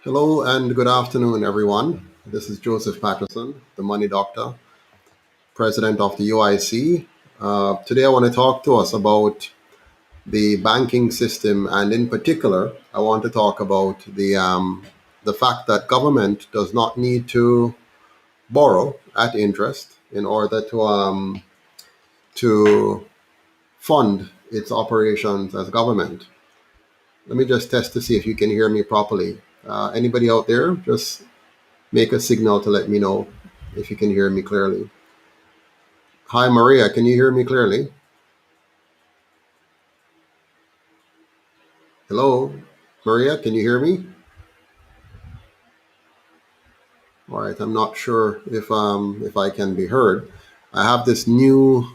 Hello and good afternoon, everyone. This is Joseph Patterson, the Money Doctor, President of the UIC. Today, I want to talk to us about the banking system, and in particular, I want to talk about the fact that government does not need to borrow at interest in order to fund its operations as government. Let me just test to see if you can hear me properly. Anybody out there, just make a signal to let me know if you can hear me clearly. Hi, Maria. Can you hear me clearly? Hello, Maria. Can you hear me? All right. I'm not sure if I can be heard. I have this new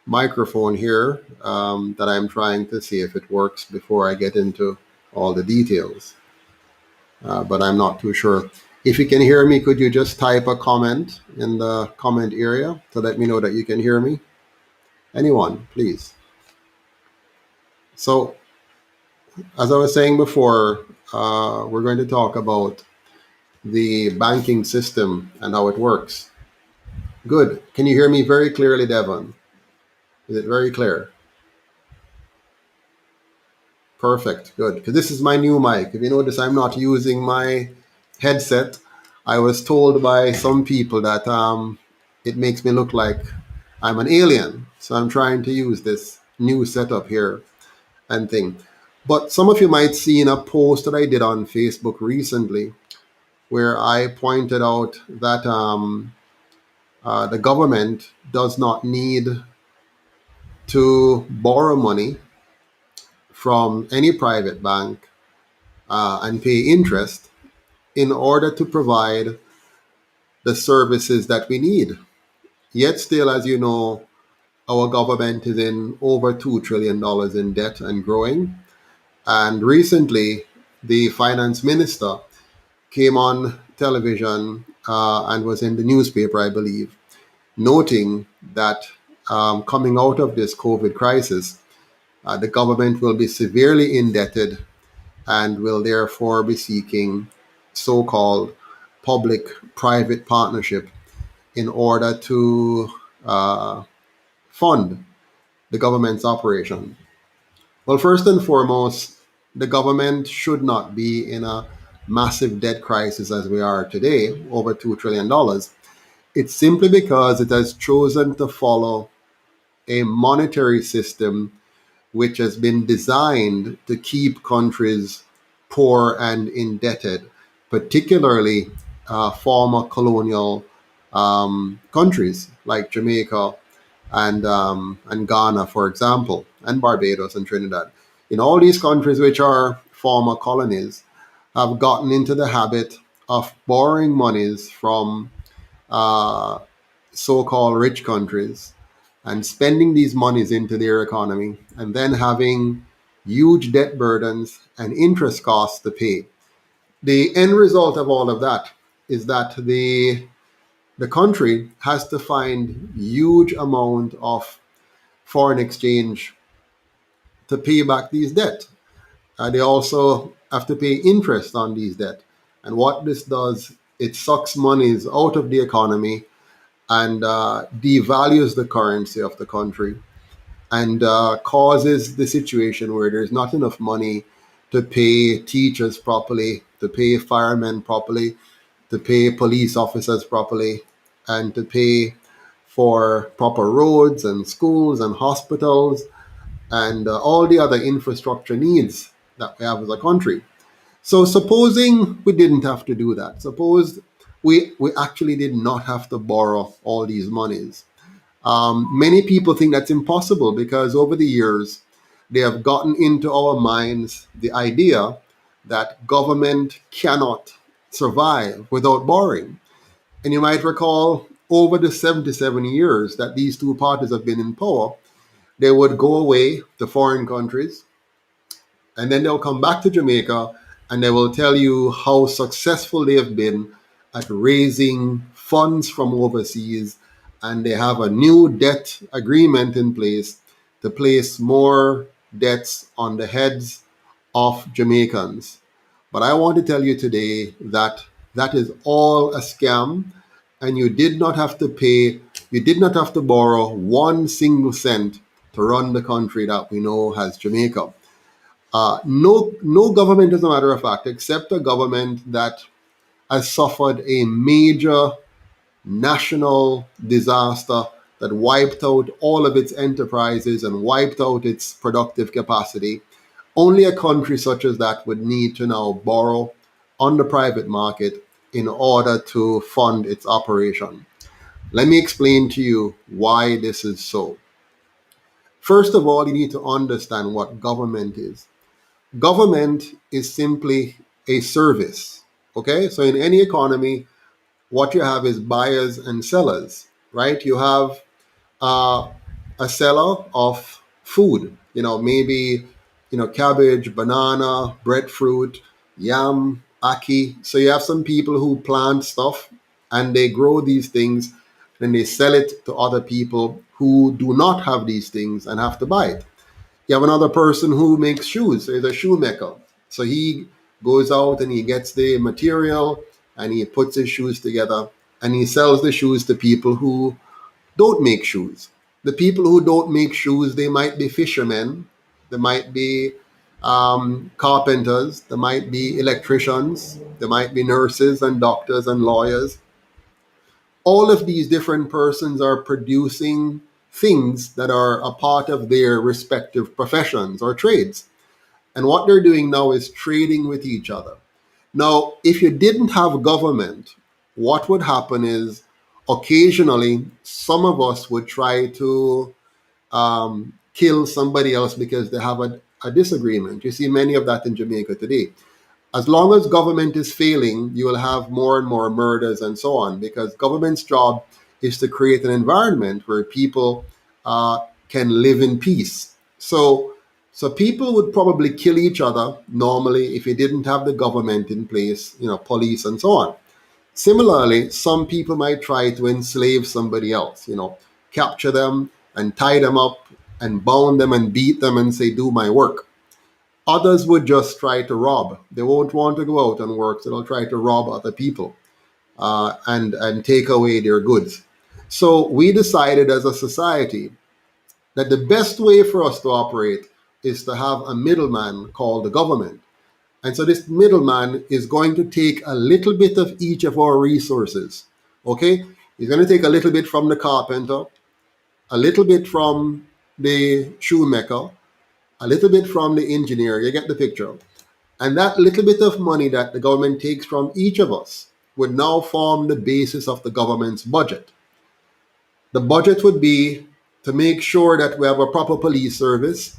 microphone here that I'm trying to see if it works before I get into all the details. But I'm not too sure. If you can hear me, could you just type a comment in the comment area to let me know that you can hear me? Anyone, please. So, as I was saying before, we're going to talk about the banking system and how it works. Good. Can you hear me very clearly, Devon? Is it very clear? Perfect. Good. Because this is my new mic. If you notice, I'm not using my headset. I was told by some people that it makes me look like I'm an alien. So I'm trying to use this new setup here and thing. But some of you might see in a post that I did on Facebook recently where I pointed out that the government does not need to borrow money from any private bank and pay interest in order to provide the services that we need. Yet, still, as you know, our government is in over $2 trillion in debt and growing. And recently, the finance minister came on television and was in the newspaper, I believe, noting that coming out of this COVID crisis, the government will be severely indebted and will therefore be seeking so called public private partnership in order to fund the government's operation. Well, first and foremost, the government should not be in a massive debt crisis as we are today, over $2 trillion. It's simply because it has chosen to follow a monetary system which has been designed to keep countries poor and indebted, particularly former colonial countries like Jamaica and Ghana, for example, and Barbados and Trinidad. In all these countries, which are former colonies, have gotten into the habit of borrowing monies from uh, so-called rich countries and spending these monies into their economy and then having huge debt burdens and interest costs to pay. The end result of all of that is that the country has to find huge amount of foreign exchange to pay back these debt. They also have to pay interest on these debt. And what this does, it sucks monies out of the economy and devalues the currency of the country and causes the situation where there's not enough money to pay teachers properly, to pay firemen properly, to pay police officers properly, and to pay for proper roads and schools and hospitals and all the other infrastructure needs that we have as a country. So supposing we didn't have to do that, suppose we actually did not have to borrow all these monies. Many people think that's impossible because over the years, they have gotten into our minds the idea that government cannot survive without borrowing. And you might recall over the 77 years that these two parties have been in power, they would go away to foreign countries and then they'll come back to Jamaica and they will tell you how successful they have been at raising funds from overseas. And they have a new debt agreement in place to place more debts on the heads of Jamaicans. But I want to tell you today that that is all a scam, and you did not have to pay, you did not have to borrow one single cent to run the country that we know as Jamaica. No government, as a matter of fact, except a government that has suffered a major national disaster that wiped out all of its enterprises and wiped out its productive capacity. Only a country such as that would need to now borrow on the private market in order to fund its operation. Let me explain to you why this is so. First of all, you need to understand what government is. Government is simply a service. Okay, so in any economy, what you have is buyers and sellers, right? You have uh, a seller of food, maybe, cabbage, banana, breadfruit, yam, ackee. So you have some people who plant stuff and they grow these things and they sell it to other people who do not have these things and have to buy it. You have another person who makes shoes. There's a shoemaker. So he goes out and he gets the material and he puts his shoes together and he sells the shoes to people who don't make shoes. The people who don't make shoes, they might be fishermen, they might be carpenters, they might be electricians, they might be nurses and doctors and lawyers. All of these different persons are producing things that are a part of their respective professions or trades. And what they're doing now is trading with each other. Now, if you didn't have government, what would happen is occasionally some of us would try to kill somebody else because they have a disagreement. You see many of that in Jamaica today. As long as government is failing, you will have more and more murders and so on, because government's job is to create an environment where people can live in peace. So people would probably kill each other normally if you didn't have the government in place, police and so on. Similarly, some people might try to enslave somebody else, capture them and tie them up and bound them and beat them and say, do my work. Others would just try to rob. They won't want to go out and work, so they'll try to rob other people and take away their goods. So we decided as a society that the best way for us to operate is to have a middleman called the government. And so this middleman is going to take a little bit of each of our resources. Okay? He's going to take a little bit from the carpenter, a little bit from the shoemaker, a little bit from the engineer. You get the picture. And that little bit of money that the government takes from each of us would now form the basis of the government's budget. The budget would be to make sure that we have a proper police service,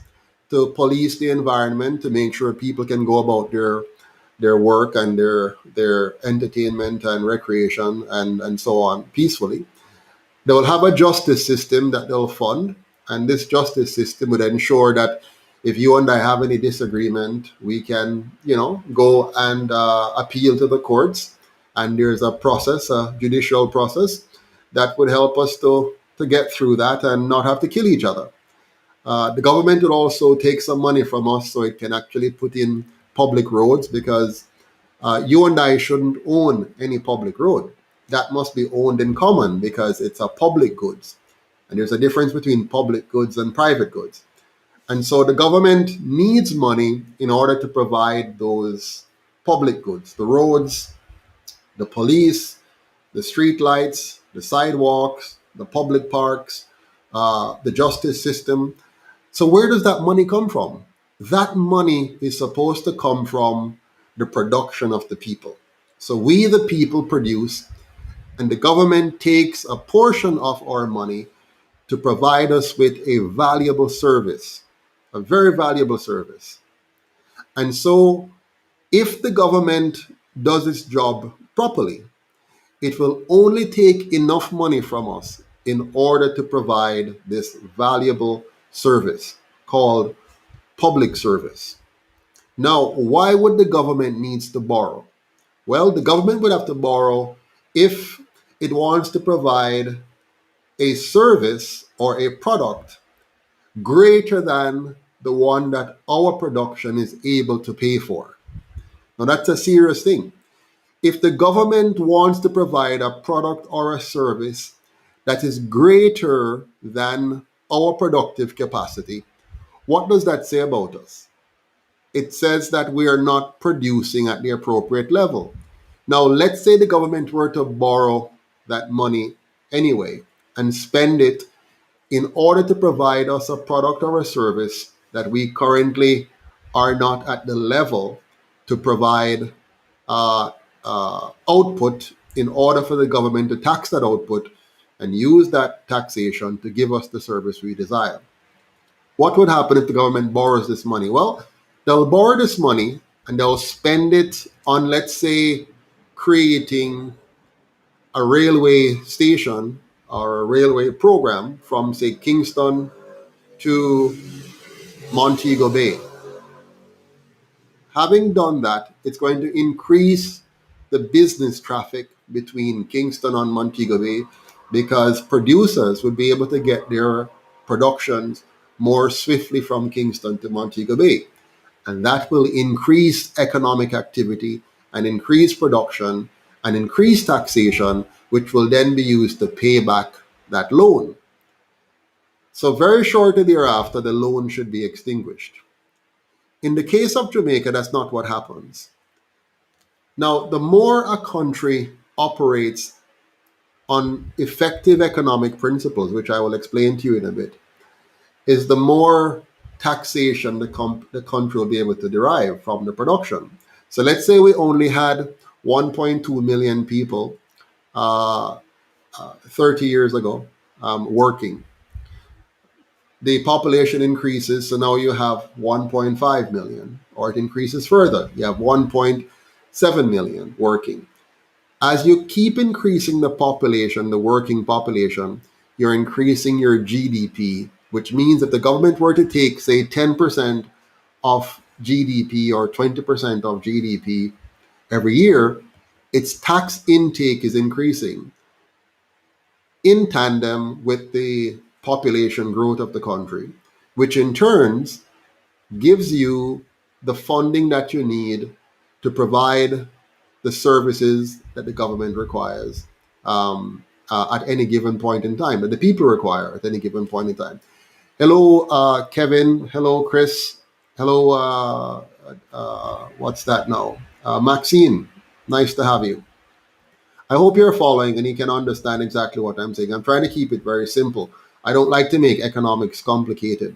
to police the environment, to make sure people can go about their work and their entertainment and recreation and so on peacefully. They will have a justice system that they'll fund, and this justice system would ensure that if you and I have any disagreement, we can, go and appeal to the courts, and there's a process, a judicial process, that would help us to get through that and not have to kill each other. The government will also take some money from us so it can actually put in public roads, because you and I shouldn't own any public road. That must be owned in common because it's a public goods. And there's a difference between public goods and private goods. And so the government needs money in order to provide those public goods, the roads, the police, the street lights, the sidewalks, the public parks, the justice system. So where does that money come from? That money is supposed to come from the production of the people. So we, the people, produce, and the government takes a portion of our money to provide us with a valuable service, a very valuable service. And so if the government does its job properly, it will only take enough money from us in order to provide this valuable service called public service. Now, why would the government needs to borrow? Well, the government would have to borrow if it wants to provide a service or a product greater than the one that our production is able to pay for. Now, that's a serious thing. If the government wants to provide a product or a service that is greater than our productive capacity, what does that say about us? It says that we are not producing at the appropriate level. Now, let's say the government were to borrow that money anyway and spend it in order to provide us a product or a service that we currently are not at the level to provide uh, output, in order for the government to tax that output and use that taxation to give us the service we desire. What would happen if the government borrows this money? Well, they'll borrow this money and they'll spend it on, let's say, creating a railway station or a railway program from, say, Kingston to Montego Bay. Having done that, it's going to increase the business traffic between Kingston and Montego Bay because producers would be able to get their productions more swiftly from Kingston to Montego Bay. And that will increase economic activity and increase production and increase taxation, which will then be used to pay back that loan. So, very shortly thereafter, the loan should be extinguished. In the case of Jamaica, that's not what happens. Now, the more a country operates on effective economic principles, which I will explain to you in a bit, is the more taxation the country will be able to derive from the production. So let's say we only had 1.2 million people uh, 30 years ago working. The population increases, so now you have 1.5 million, or it increases further. You have 1.7 million working. As you keep increasing the population, the working population, you're increasing your GDP, which means if the government were to take, say, 10% of GDP or 20% of GDP every year, its tax intake is increasing in tandem with the population growth of the country, which in turns gives you the funding that you need to provide the services that the government requires at any given point in time, that the people require at any given point in time. Hello, Kevin. Hello, Chris. Hello, what's that now? Maxine. Nice to have you. I hope you're following and you can understand exactly what I'm saying. I'm trying to keep it very simple. I don't like to make economics complicated.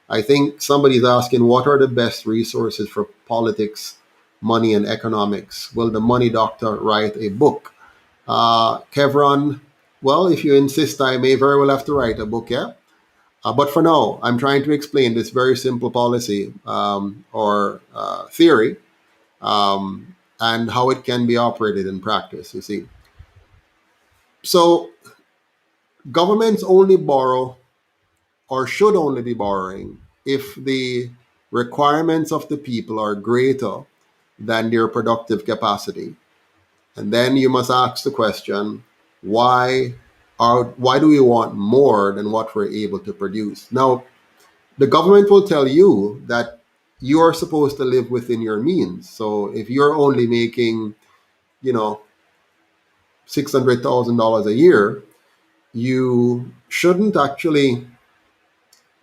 I think somebody's asking what are the best resources for politics, money, and economics. Will the money doctor write a book? Kevron, well, if you insist, I may very well have to write a book, yeah? But for now, I'm trying to explain this very simple policy or theory and how it can be operated in practice, you see. So, governments only borrow or should only be borrowing if the requirements of the people are greater than their productive capacity. And then you must ask the question, why why do we want more than what we're able to produce? Now, the government will tell you that you are supposed to live within your means. So if you're only making, you know, $600,000 a year, you shouldn't actually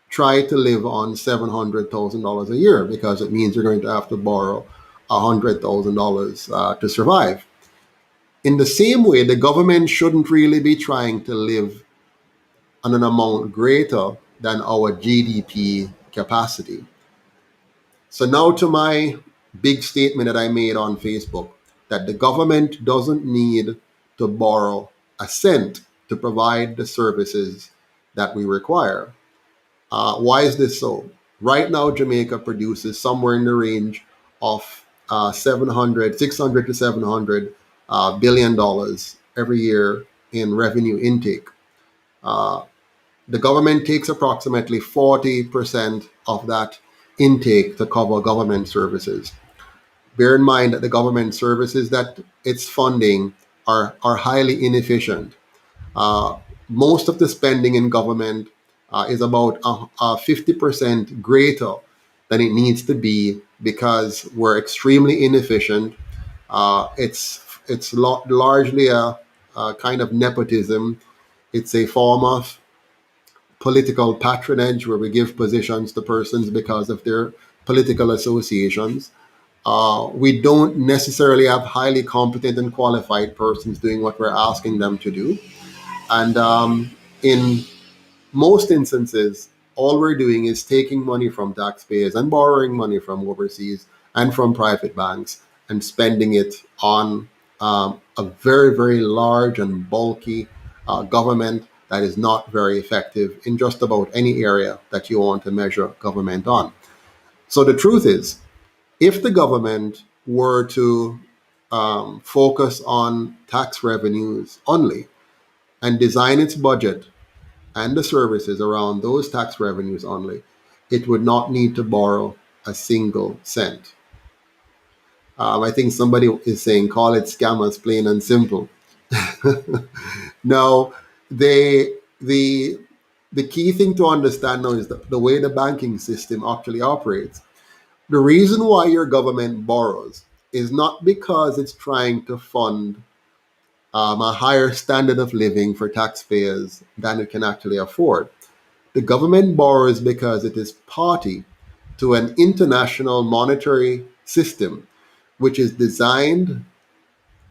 try to live on $700,000 a year because it means you're going to have to borrow $100,000 to survive. In the same way, the government shouldn't really be trying to live on an amount greater than our GDP capacity. So now to my big statement that I made on Facebook that the government doesn't need to borrow a cent to provide the services that we require. Why is this so? Right now, Jamaica produces somewhere in the range of 600 to 700 billion dollars every year in revenue intake. Uh, the government takes approximately 40% of that intake to cover government services. Bear in mind that the government services that it's funding are highly inefficient. Uh, Most of the spending in government is about 50% greater than it needs to be because we're extremely inefficient. It's largely a kind of nepotism. It's a form of political patronage where we give positions to persons because of their political associations. We don't necessarily have highly competent and qualified persons doing what we're asking them to do. And in most instances, all we're doing is taking money from taxpayers and borrowing money from overseas and from private banks and spending it on a very, very large and bulky government that is not very effective in just about any area that you want to measure government on. So the truth is, if the government were to focus on tax revenues only and design its budget and the services around those tax revenues only, it would not need to borrow a single cent. I think somebody is saying, call it scammers, plain and simple. Now, they the key thing to understand now is the way the banking system actually operates. The reason why your government borrows is not because it's trying to fund a higher standard of living for taxpayers than it can actually afford. The government borrows because it is party to an international monetary system which is designed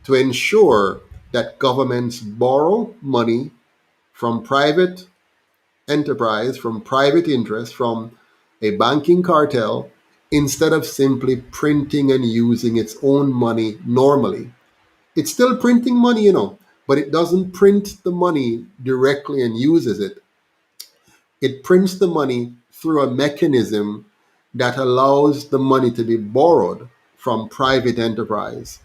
to ensure that governments borrow money from private enterprise, from private interest, from a banking cartel, instead of simply printing and using its own money normally. It's still printing money, but it doesn't print the money directly and uses it. It prints the money through a mechanism that allows the money to be borrowed from private enterprise.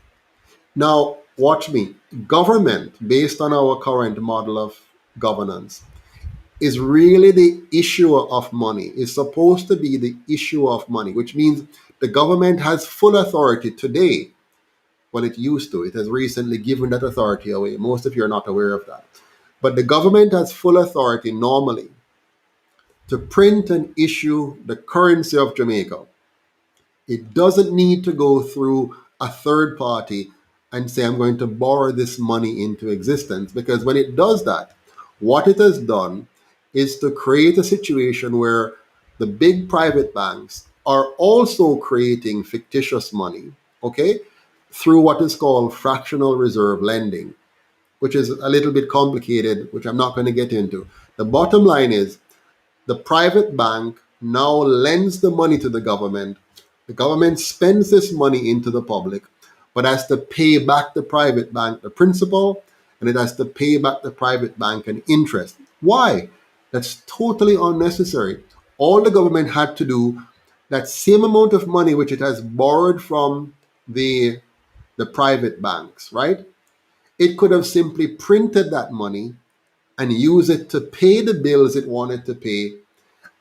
Now, watch me. Government, based on our current model of governance, is really the issuer of money, is supposed to be the issuer of money, which means the government has full authority today. Well, it used to. It has recently given that authority away. Most of you are not aware of that. But the government has full authority normally to print and issue the currency of Jamaica. It doesn't need to go through a third party and say, I'm going to borrow this money into existence. Because when it does that, what it has done is to create a situation where the big private banks are also creating fictitious money, okay, through what is called fractional reserve lending, which is a little bit complicated, which I'm not going to get into. The bottom line is the private bank now lends the money to the government. The government spends this money into the public, but has to pay back the private bank the principal, and it has to pay back the private bank an interest. Why? That's totally unnecessary. All the government had to do, that same amount of money which it has borrowed from the private banks, right? It could have simply printed that money and used it to pay the bills it wanted to pay,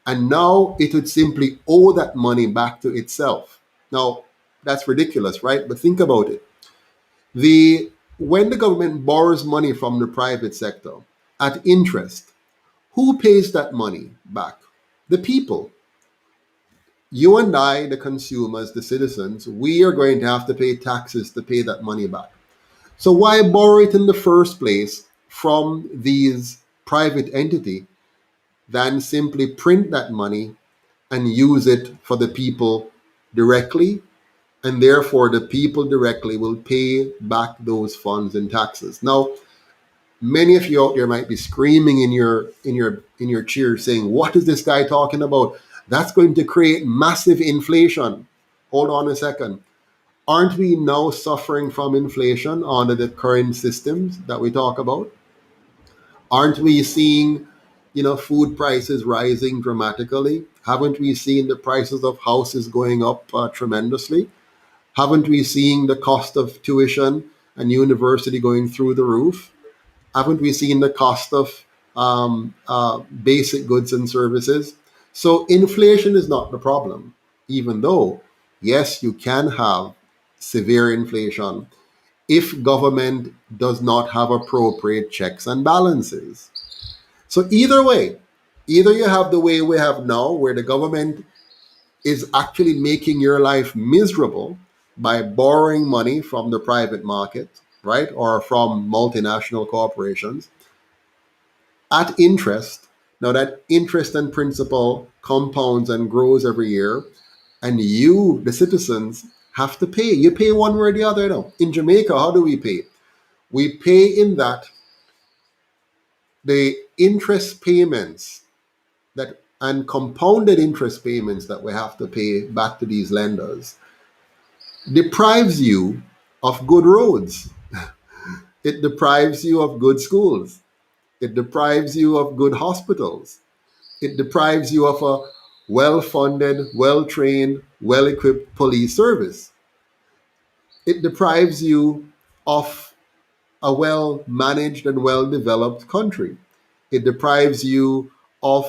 and now it would simply owe that money back to itself. Now, that's ridiculous, right? But think about it. The When the government borrows money from the private sector at interest, who pays that money back? The people. You and I, the consumers, the citizens, we are going to have to pay taxes to pay that money back. So why borrow it in the first place from these private entity than simply print that money and use it for the people directly, and therefore the people directly will pay back those funds in taxes. Now, many of you out there might be screaming in your chair saying, what is this guy talking about? That's going to create massive inflation. Hold on a second. Aren't we now suffering from inflation under the current systems that we talk about? Aren't we seeing, food prices rising dramatically? Haven't we seen the prices of houses going up tremendously? Haven't we seen the cost of tuition and university going through the roof? Haven't we seen the cost of basic goods and services? So inflation is not the problem, even though, yes, you can have severe inflation if government does not have appropriate checks and balances. So either way, either you have the way we have now, where the government is actually making your life miserable by borrowing money from the private market, right, or from multinational corporations at interest. Now, that interest and principal compounds and grows every year, and you, the citizens, have to pay. You pay one way or the other. Now, in Jamaica, how do we pay? We pay in that the interest payments that and compounded interest payments that we have to pay back to these lenders deprives you of good roads. It deprives you of good schools. It deprives you of good hospitals. It deprives you of a well funded, well trained, well equipped police service. It deprives you of a well managed and well developed country. It deprives you of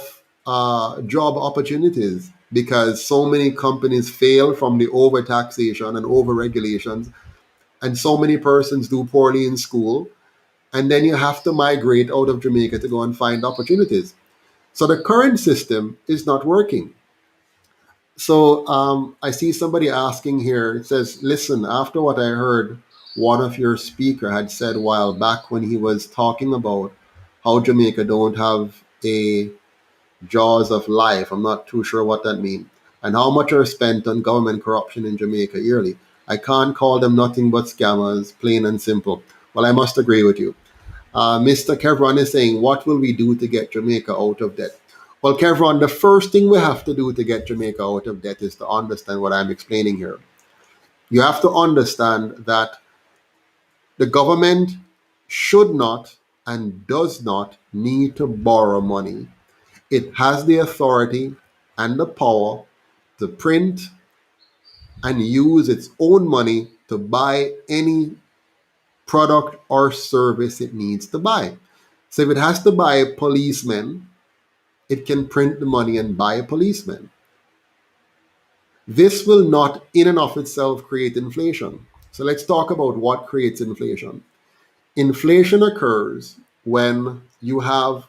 job opportunities because so many companies fail from the overtaxation and over regulations, and so many persons do poorly in school. And then you have to migrate out of Jamaica to go and find opportunities. So the current system is not working. So I see somebody asking here. It says, "Listen, after what I heard, one of your speaker had said a while back when he was talking about how Jamaica don't have a jaws of life. I'm not too sure what that means. And how much are spent on government corruption in Jamaica yearly? I can't call them nothing but scammers, plain and simple." Well, I must agree with you. Mr. Kevron is saying, what will we do to get Jamaica out of debt? Well, Kevron, the first thing we have to do to get Jamaica out of debt is to understand what I'm explaining here. You have to understand that the government should not and does not need to borrow money. It has the authority and the power to print and use its own money to buy any product or service it needs to buy. So if it has to buy policemen, it can print the money and buy a policeman. This will not, in and of itself, create inflation. So let's talk about what creates inflation. Inflation occurs when you have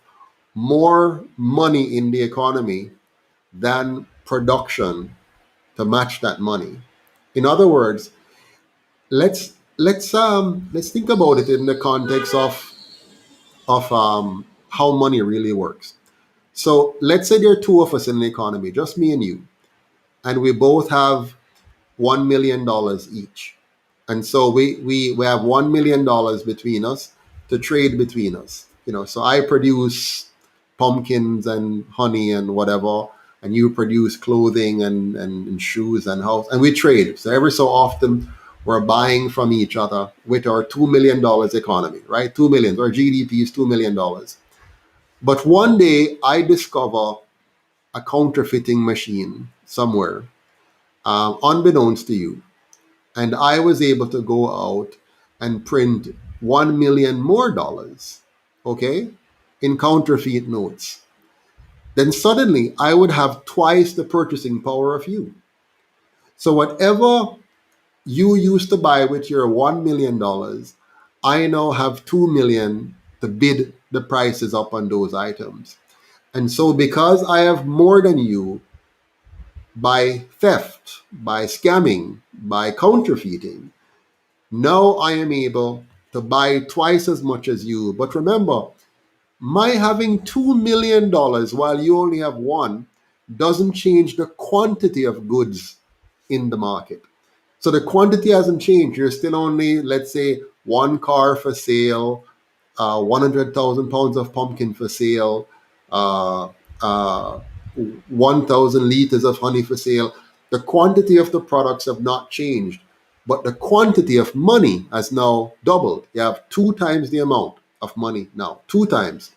more money in the economy than production to match that money. In other words, let's think about it in the context of how money really works. So let's say there are two of us in the economy, just me and you, and we both have $1 million each. And so we have $1 million between us to trade between us. So I produce pumpkins and honey and whatever, and you produce clothing and shoes and house, and we trade. So every so often we're buying from each other with our $2 million economy, right? 2 million, our GDP is $2 million. But one day I discover a counterfeiting machine somewhere, unbeknownst to you, and I was able to go out and print 1 million more dollars, okay, in counterfeit notes. Then suddenly I would have twice the purchasing power of you. So whatever you used to buy with your $1 million, I now have 2 million to bid the prices up on those items. And so because I have more than you, by theft, by scamming, by counterfeiting, now I am able to buy twice as much as you. But remember, my having $2 million while you only have one doesn't change the quantity of goods in the market. So the quantity hasn't changed. You're still only, let's say, one car for sale, 100,000 pounds of pumpkin for sale, uh, uh, 1,000 liters of honey for sale. The quantity of the products have not changed, but the quantity of money has now doubled. You have two times the amount of money now, two times.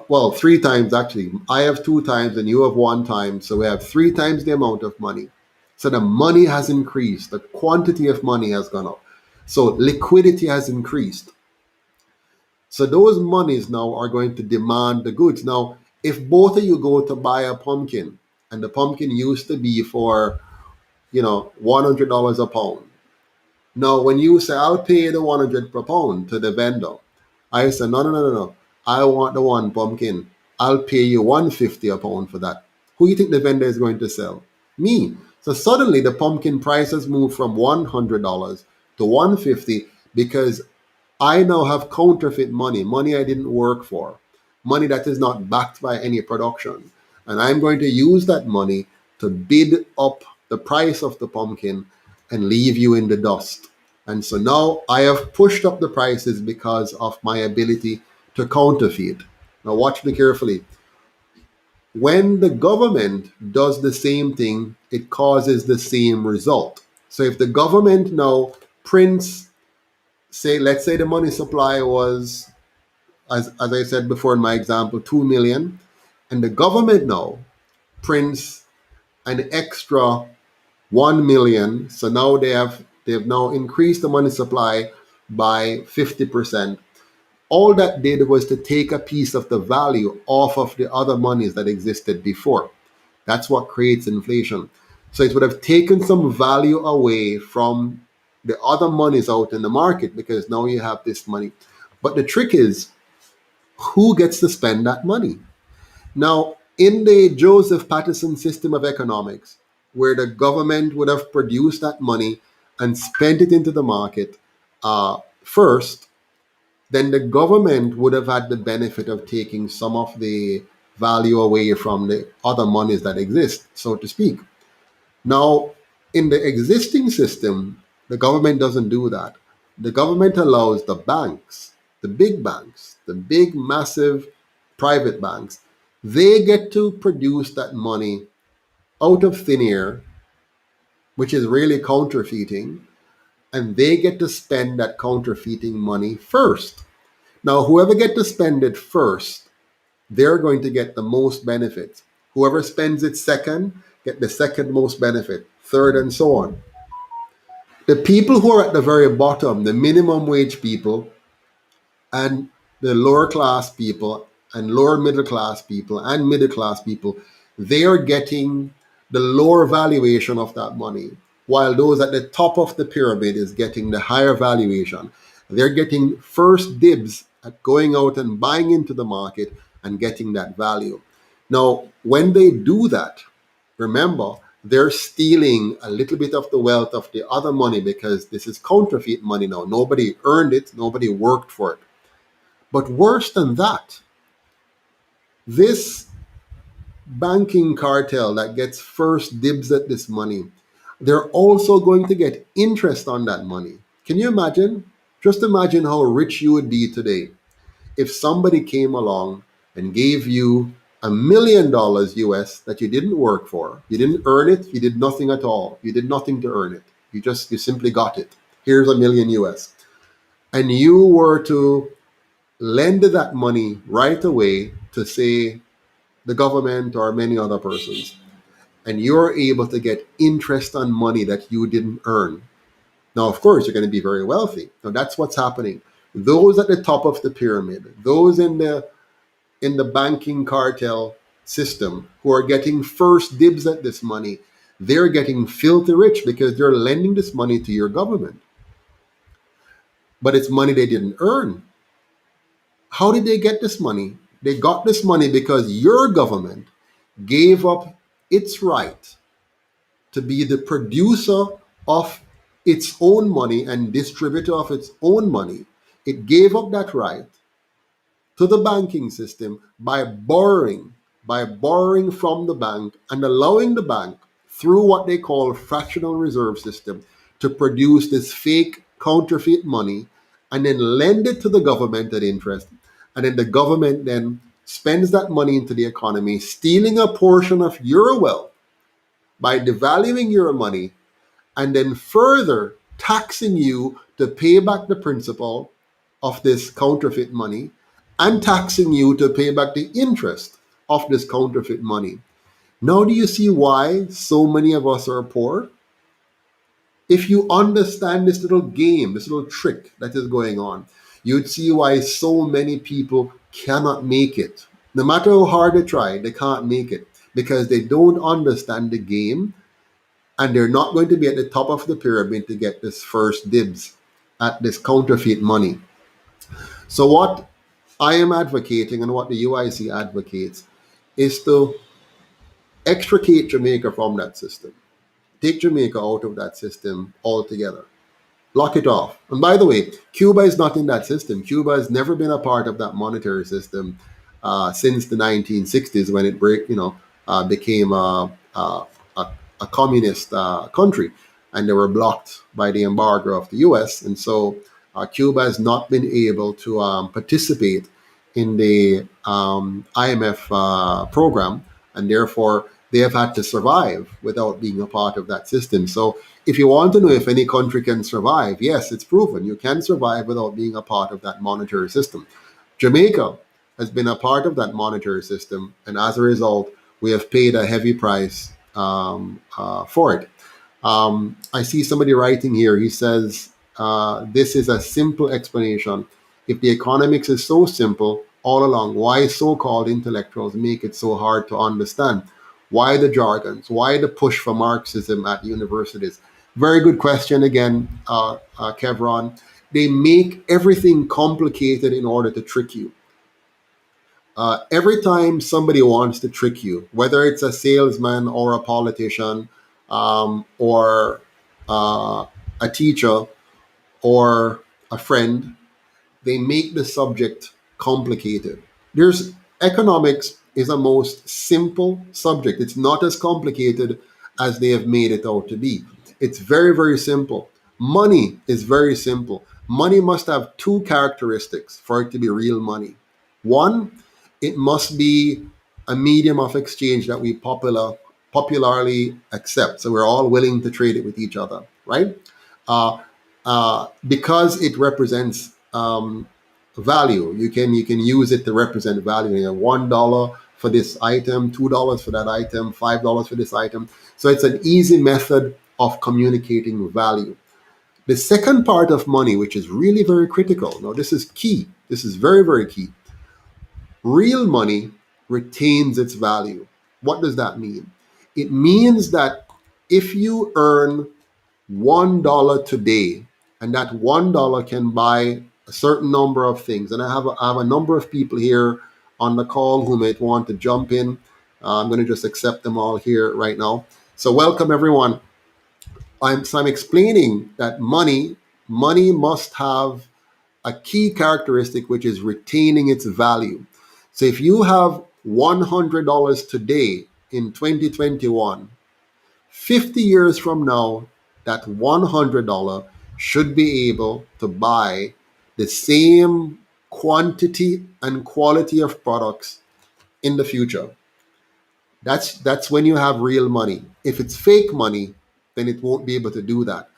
Well, three times actually. I have two times and you have one time. So we have three times the amount of money. So the money has increased. The quantity of money has gone up. So liquidity has increased. So those monies now are going to demand the goods. Now, if both of you go to buy a pumpkin and the pumpkin used to be for, $100 a pound. Now, when you say, I'll pay the 100 per pound to the vendor, I say, no, no, no, no, no. I want the one pumpkin. I'll pay you 150 a pound for that. Who do you think the vendor is going to sell? Me. So suddenly the pumpkin prices move from $100 to 150 because I now have counterfeit money, money I didn't work for, money that is not backed by any production. And I'm going to use that money to bid up the price of the pumpkin and leave you in the dust. And so now I have pushed up the prices because of my ability to counterfeit. Now, watch me carefully. When the government does the same thing, it causes the same result. So if the government now prints, say, let's say the money supply was, as I said before in my example, 2 million, and the government now prints an extra 1 million. So now they've now increased the money supply by 50%. All that did was to take a piece of the value off of the other monies that existed before. That's what creates inflation. So it would have taken some value away from the other monies out in the market because now you have this money. But the trick is, who gets to spend that money? Now, in the Joseph Patterson system of economics, where the government would have produced that money and spent it into the market first, then the government would have had the benefit of taking some of the value away from the other monies that exist, so to speak. Now, in the existing system, the government doesn't do that. The government allows the big, massive private banks, they get to produce that money out of thin air, which is really counterfeiting, and they get to spend that counterfeiting money first. Now, whoever get to spend it first, they're going to get the most benefit. Whoever spends it second, get the second most benefit, third, and so on. The people who are at the very bottom, the minimum wage people, and the lower class people, and lower middle class people, and middle class people, they are getting the lower valuation of that money, while those at the top of the pyramid is getting the higher valuation. They're getting first dibs at going out and buying into the market and getting that value. Now, when they do that, remember, they're stealing a little bit of the wealth of the other money because this is counterfeit money now. Nobody earned it, nobody worked for it. But worse than that, this banking cartel that gets first dibs at this money, they're also going to get interest on that money. Can you imagine? Just imagine how rich you would be today if somebody came along and gave you $1 million US that you didn't work for, you didn't earn it, you did nothing at all, you did nothing to earn it, you simply got it. Here's a million US, and you were to lend that money right away to, say, the government or many other persons, and you're able to get interest on money that you didn't earn. Now, of course, you're going to be very wealthy. Now, that's what's happening. Those at the top of the pyramid, those in the banking cartel system who are getting first dibs at this money, they're getting filthy rich because they're lending this money to your government. But it's money they didn't earn. How did they get this money? They got this money because your government gave up its right to be the producer of its own money and distributor of its own money. It gave up that right to the banking system by borrowing from the bank and allowing the bank, through what they call fractional reserve system, to produce this fake counterfeit money and then lend it to the government at interest. And then the government then spends that money into the economy, stealing a portion of your wealth by devaluing your money and then further taxing you to pay back the principal of this counterfeit money and taxing you to pay back the interest of this counterfeit money. Now, do you see why so many of us are poor? If you understand this little game, this little trick that is going on, you'd see why so many people cannot make it. No matter how hard they try, they can't make it because they don't understand the game, and they're not going to be at the top of the pyramid to get this first dibs at this counterfeit money. So, what I am advocating and what the UIC advocates is to extricate Jamaica from that system. Take Jamaica out of that system altogether. Lock it off. And by the way, Cuba is not in that system. Cuba has never been a part of that monetary system since the 1960s when it became a, a communist country, and they were blocked by the embargo of the U.S. And so Cuba has not been able to participate in the IMF program, and therefore they have had to survive without being a part of that system. So if you want to know if any country can survive, yes, it's proven you can survive without being a part of that monetary system. Jamaica has been a part of that monetary system, and as a result, we have paid a heavy price for it. I see somebody writing here. He says, this is a simple explanation. If the economics is so simple all along, why so called intellectuals make it so hard to understand? Why the jargons? Why the push for Marxism at universities? Very good question again, Kevron. They make everything complicated in order to trick you. Every time somebody wants to trick you, whether it's a salesman or a politician or a teacher or a friend, they make the subject complicated. There's Economics is a most simple subject. It's not as complicated as they have made it out to be. It's very, very simple. Money is very simple. Money must have two characteristics for it to be real money. One, it must be a medium of exchange that we popularly accept. So we're all willing to trade it with each other, right? Uh, because it represents value. You can use it to represent value. $1 for this item, $2 for that item, $5 for this item. So it's an easy method of communicating value. The second part of money, which is really very critical. Now, this is key. This is very, very key. Real money retains its value. What does that mean? It means that if you earn $1 today, and that $1 can buy a certain number of things. And I have a number of people here on the call who might want to jump in. I'm going to just accept them all here right now. So welcome everyone. I'm explaining that money must have a key characteristic, which is retaining its value. So if you have $100 today in 2021, 50 years from now, that $100 should be able to buy the same quantity and quality of products in the future. That's when you have real money. If it's fake money, then it won't be able to do that.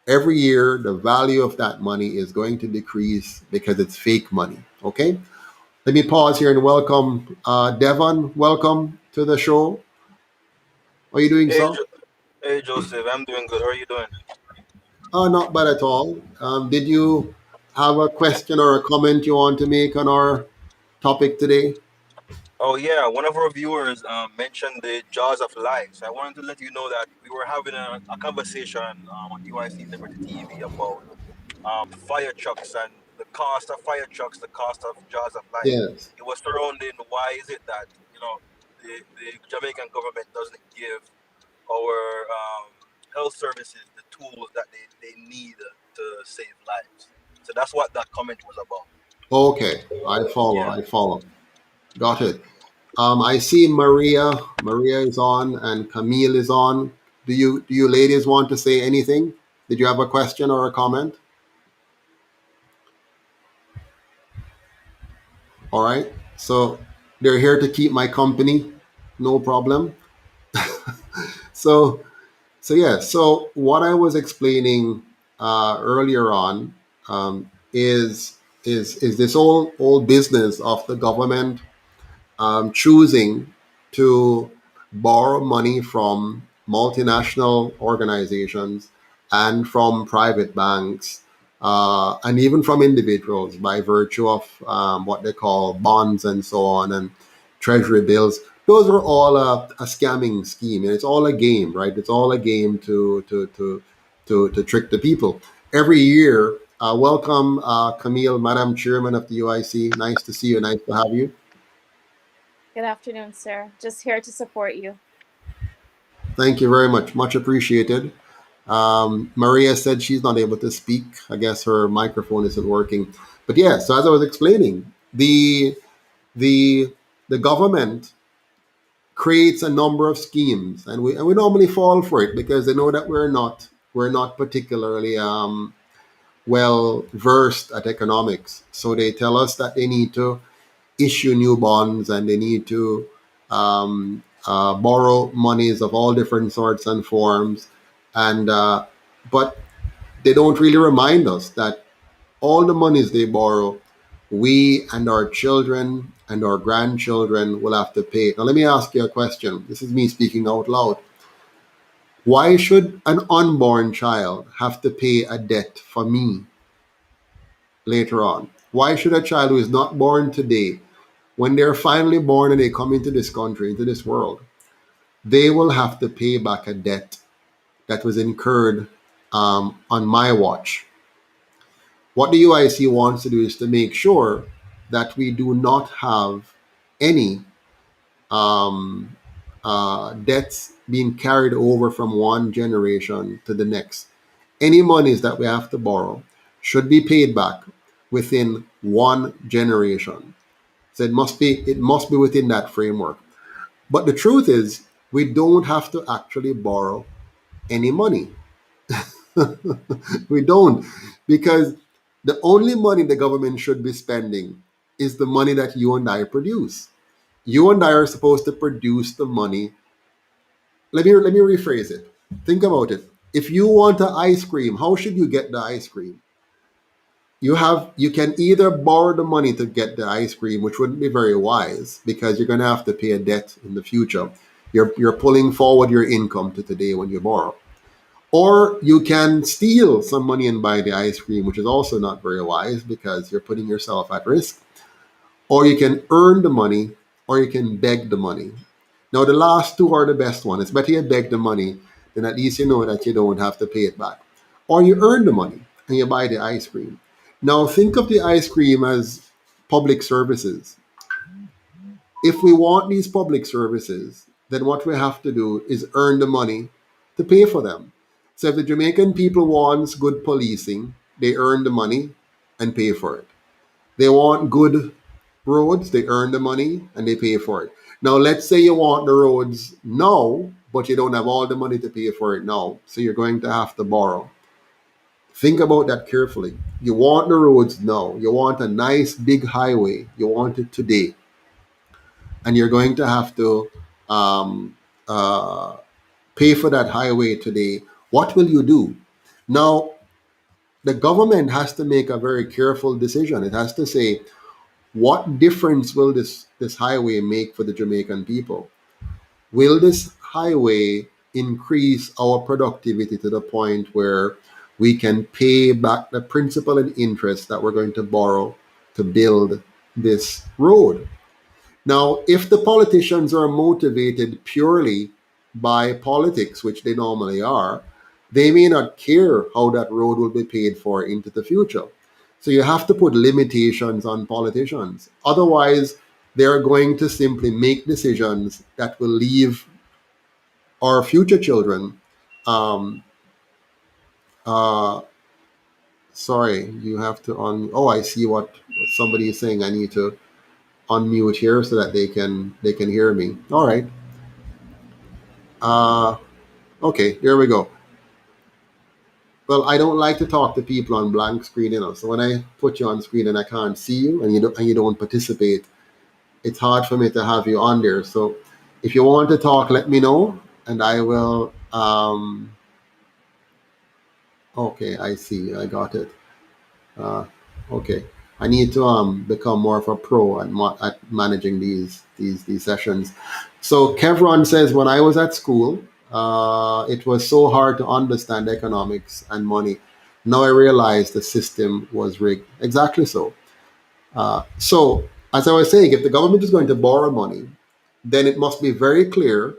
Every year, the value of that money is going to decrease because it's fake money. Okay? Let me pause here and welcome Devon. Welcome to the show. How are you doing, Hey, sir? hey, Joseph, I'm doing good. How are you doing? Not bad at all. Did you have a question or a comment you want to make on our topic today? Oh yeah, one of our viewers mentioned the jaws of life. So I wanted to let you know that we were having a conversation on UIC Liberty TV about fire trucks and the cost of fire trucks, the cost of jaws of life. Yes. It was surrounding why is it that the Jamaican government doesn't give our health services the tools that they need to save lives. So that's what that comment was about. Okay. I follow. Yeah. I follow. Got it. I see Maria. Maria is on, and Camille is on. Do you ladies want to say anything? Did you have a question or a comment? All right. So they're here to keep my company. No problem. So So what I was explaining earlier on is this old business of the government choosing to borrow money from multinational organizations and from private banks and even from individuals by virtue of what they call bonds and so on and treasury bills. Those are all a scamming scheme, and it's all a game, right? It's all a game to trick the people. Every year, welcome Camille, Madam Chairman of the UIC. Nice to see you. Nice to have you. Good afternoon, sir. Just here to support you. Thank you very much. Much appreciated. Maria said she's not able to speak. I guess her microphone isn't working. But yeah, so as I was explaining, the the government creates a number of schemes, and we normally fall for it because they know that we're not particularly well versed at economics. So they tell us that they need to issue new bonds and they need to borrow monies of all different sorts and forms, and but they don't really remind us that all the monies they borrow, we and our children and our grandchildren will have to pay. Now, let me ask you a question. This is me speaking out loud. Why should an unborn child have to pay a debt for me later on? Why should a child who is not born today, when they're finally born and they come into this country, into this world, they will have to pay back a debt that was incurred on my watch? What the UIC wants to do is to make sure that we do not have any um, debts being carried over from one generation to the next. Any monies that we have to borrow should be paid back within one generation. So it must be within that framework. But the truth is, we don't have to actually borrow any money. We don't, because the only money the government should be spending is the money that you and I produce. You and I are supposed to produce the money. Let me rephrase it. Think about it. If you want an ice cream, how should you get the ice cream? You can either borrow the money to get the ice cream, which wouldn't be very wise because you're going to have to pay a debt in the future. You're pulling forward your income to today when you borrow. Or you can steal some money and buy the ice cream, which is also not very wise because you're putting yourself at risk. Or you can earn the money, or you can beg the money. Now, the last two are the best one. It's better you beg the money, then at least you know that you don't have to pay it back. Or you earn the money and you buy the ice cream. Now, think of the ice cream as public services. If we want these public services, then what we have to do is earn the money to pay for them. So if the Jamaican people wants good policing, they earn the money and pay for it. They want good roads, they earn the money and they pay for it. Now, let's say you want the roads now, but you don't have all the money to pay for it now. So you're going to have to borrow. Think about that carefully. You want the roads now. You want a nice big highway. You want it today. And you're going to have to um, uh, pay for that highway today. What will you do? Now, the government has to make a very careful decision. It has to say, what difference will this highway make for the Jamaican people? Will this highway increase our productivity to the point where we can pay back the principal and interest that we're going to borrow to build this road? Now, if the politicians are motivated purely by politics, which they normally are, they may not care how that road will be paid for into the future. So you have to put limitations on politicians. Otherwise, they're going to simply make decisions that will leave our future children. Um, uh, sorry, you have to on. Oh, I see what somebody is saying. I need to unmute here so that they can hear me. All right. Uh, okay, there we go. Well, I don't like to talk to people on blank screen, So when I put you on screen and I can't see you and you don't participate, it's hard for me to have you on there. So if you want to talk, let me know, and I will. Okay, I see. I got it. Uh, okay, I need to become more of a pro at managing these sessions. So Kevron says, when I was at school, it was so hard to understand economics and money. Now I realize the system was rigged. Exactly so. So as I was saying, if the government is going to borrow money, then it must be very clear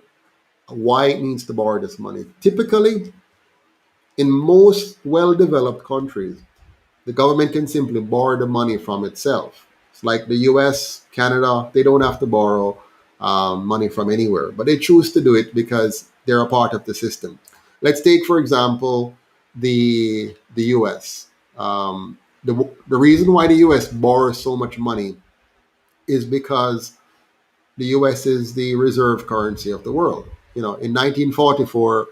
why it needs to borrow this money. Typically, in most well-developed countries, the government can simply borrow the money from itself. It's like the US, Canada, they don't have to borrow money from anywhere, but they choose to do it because they're a part of the system. Let's take, for example, the U.S. The reason why the U.S. borrows so much money is because the U.S. is the reserve currency of the world. In 1944,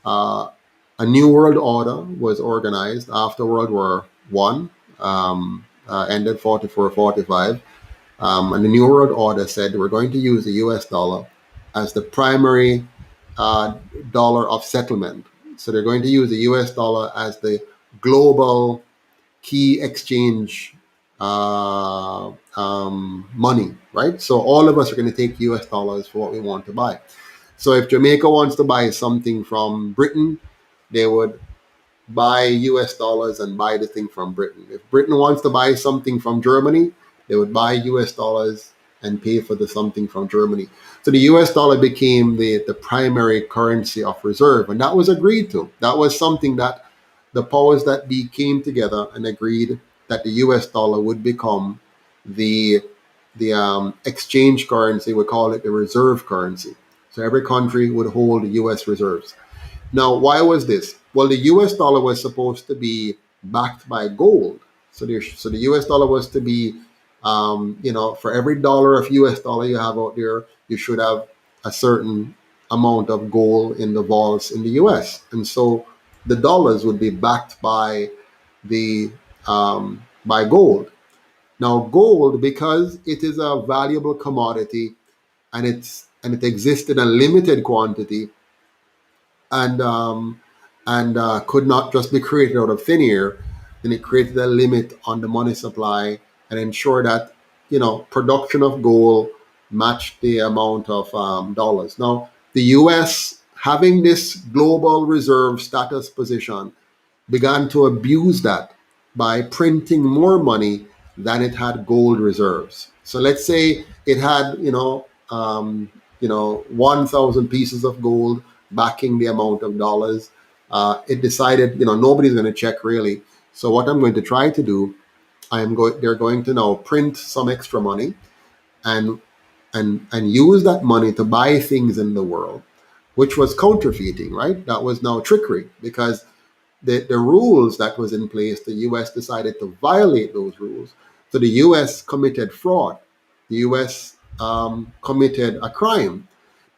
uh, a new world order was organized after World War One, ended 44-45, and the new world order said we're going to use the U.S. dollar as the primary uh, dollar of settlement. So they're going to use the U.S. dollar as the global key exchange money, right? So all of us are going to take US dollars for what we want to buy. So if Jamaica wants to buy something from Britain, they would buy US dollars and buy the thing from Britain. If Britain wants to buy something from Germany, they would buy US dollars and pay for the something from Germany. So the US dollar became the primary currency of reserve, and that was agreed to. That was something that the powers that be came together and agreed that the US dollar would become the the exchange currency. We call it the reserve currency. So every country would hold US reserves. Now, why was this? Well, the US dollar was supposed to be backed by gold. So the US dollar was to be, for every dollar of US dollar you have out there, you should have a certain amount of gold in the vaults in the US. And so the dollars would be backed the by gold. Now, gold, because it is a valuable commodity and it exists in a limited quantity, and could not just be created out of thin air, then it created a limit on the money supply and ensure that production of gold matched the amount of dollars. Now, the U.S. having this global reserve status position began to abuse that by printing more money than it had gold reserves. So let's say it had, 1,000 pieces of gold backing the amount of dollars. It decided, nobody's going to check really. So what I'm going to try to do, they're going to now print some extra money and and use that money to buy things in the world, which was counterfeiting, right? That was now trickery because the rules that was in place, the US decided to violate those rules. So the US committed fraud. The US committed a crime.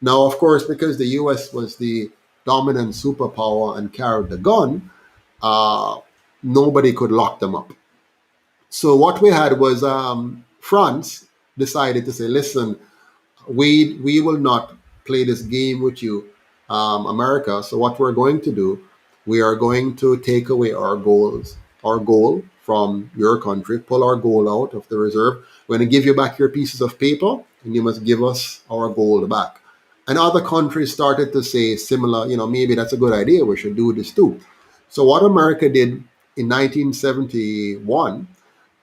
Now, of course, because the US was the dominant superpower and carried the gun, uh, nobody could lock them up. So what we had was France decided to say, listen, we will not play this game with you, America. So what we're going to do, we are going to take away our gold from your country, pull our gold out of the reserve. We're going to give you back your pieces of paper, and you must give us our gold back. And other countries started to say similar, maybe that's a good idea. We should do this too. So what America did in 1971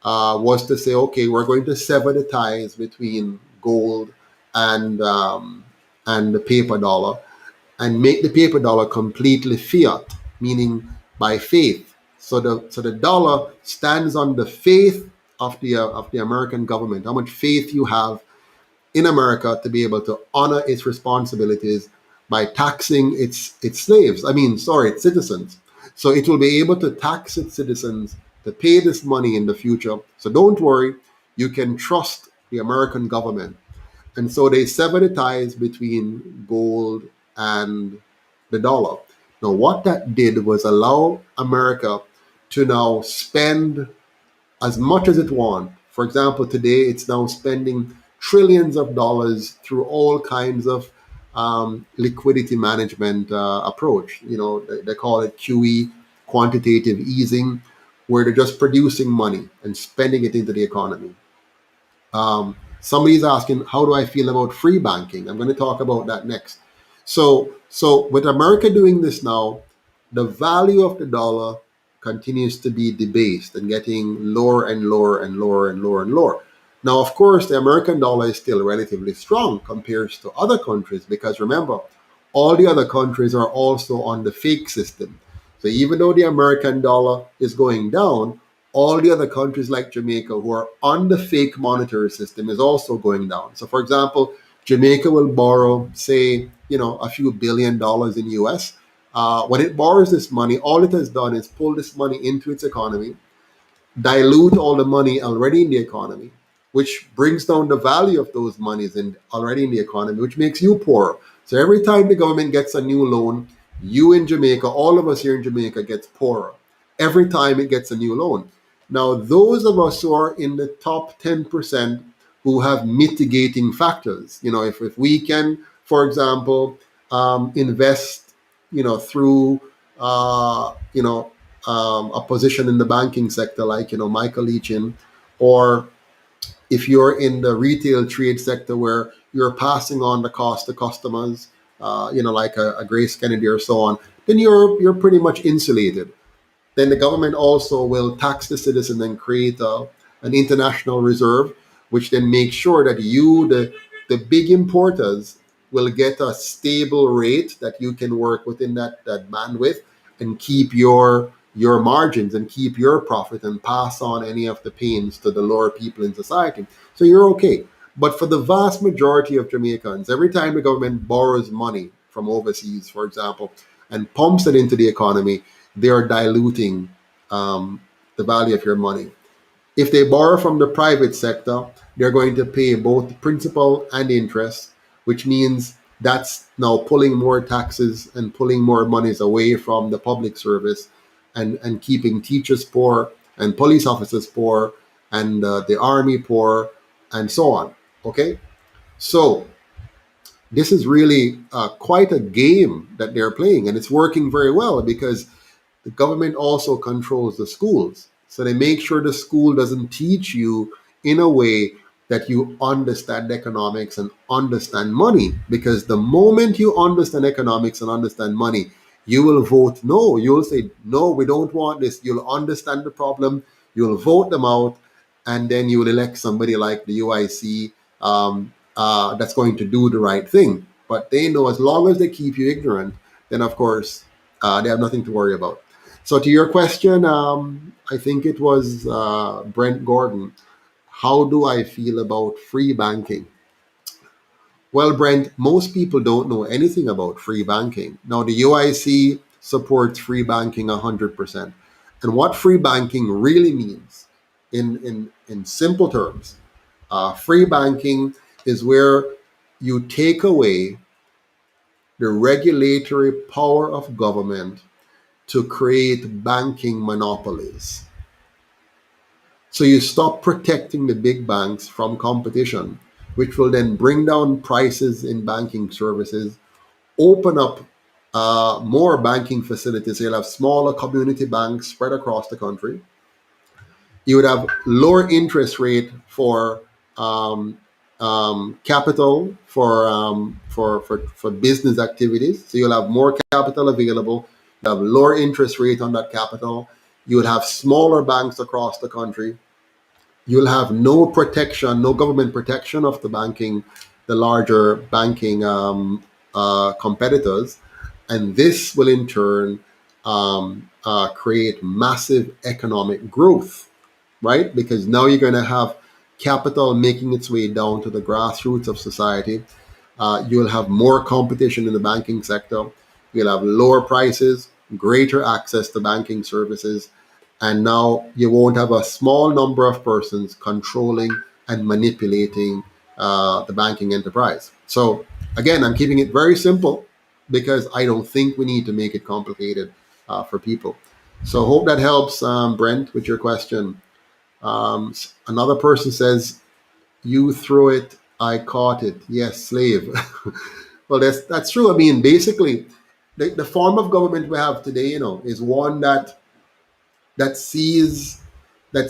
was to say, okay, we're going to sever the ties between gold and the paper dollar, and make the paper dollar completely fiat, meaning by faith. So the dollar stands on the faith of the American government, how much faith you have in America to be able to honor its responsibilities by taxing its slaves. I mean, sorry, its citizens. So it will be able to tax its citizens to pay this money in the future. So don't worry, you can trust the American government. And so they sever the ties between gold and the dollar. Now, what that did was allow America to now spend as much as it wants. For example, today it's now spending trillions of dollars through all kinds of liquidity management approach. They call it QE, quantitative easing, where they're just producing money and spending it into the economy. Somebody's asking, how do I feel about free banking? I'm going to talk about that next. So with America doing this now, the value of the dollar continues to be debased and getting lower and lower and lower and lower and lower. Now, of course, the American dollar is still relatively strong compared to other countries because remember, all the other countries are also on the fake system. So even though the American dollar is going down, all the other countries like Jamaica who are on the fake monetary system is also going down. So, for example, Jamaica will borrow, say, a few $1 billion in US. When it borrows this money, all it has done is pull this money into its economy, dilute all the money already in the economy, which brings down the value of those monies in already in the economy, which makes you poorer. So every time the government gets a new loan, you in Jamaica, all of us here in Jamaica gets poorer every time it gets a new loan. Now, those of us who are in the top 10% who have mitigating factors, if we can, for example, invest, through, a position in the banking sector, like Michael Leachin, or if you're in the retail trade sector where you're passing on the cost to customers, like a Grace Kennedy or so on, then you're pretty much insulated. Then the government also will tax the citizen and create an international reserve, which then makes sure that the big importers, will get a stable rate that you can work within that bandwidth and keep your margins and keep your profit and pass on any of the pains to the lower people in society. So you're okay. But for the vast majority of Jamaicans, every time the government borrows money from overseas, for example, and pumps it into the economy, they are diluting the value of your money. If they borrow from the private sector, they're going to pay both principal and interest, which means that's now pulling more taxes and pulling more monies away from the public service, and keeping teachers poor and police officers poor and the army poor and so on. Okay? So this is really quite a game that they're playing, and it's working very well because the government also controls the schools. So they make sure the school doesn't teach you in a way that you understand economics and understand money. Because the moment you understand economics and understand money, you will vote no. You'll say, no, we don't want this. You'll understand the problem, you'll vote them out, and then you will elect somebody like the UIC, that's going to do the right thing. But they know as long as they keep you ignorant, then of course they have nothing to worry about. So to your question, I think it was Brent Gordon. How do I feel about free banking? Well, Brent, most people don't know anything about free banking. Now, the UIC supports free banking 100%. And what free banking really means, in simple terms, free banking is where you take away the regulatory power of government to create banking monopolies. So you stop protecting the big banks from competition, which will then bring down prices in banking services, open up more banking facilities. So you'll have smaller community banks spread across the country. You would have lower interest rate for capital for business activities. So you'll have more capital available. You have lower interest rate on that capital. You will have smaller banks across the country. You'll have no protection, no government protection of the larger banking competitors, and this will in turn create massive economic growth, right? Because now you're going to have capital making its way down to the grassroots of society. You'll have more competition in the banking sector. You'll have lower prices, greater access to banking services, and now you won't have a small number of persons controlling and manipulating the banking enterprise. So, again, I'm keeping it very simple because I don't think we need to make it complicated for people. So, hope that helps, Brent, with your question. Another person says, "You threw it, I caught it." Yes, slave. Well, that's true. I mean, basically, the form of government we have today, is one that sees the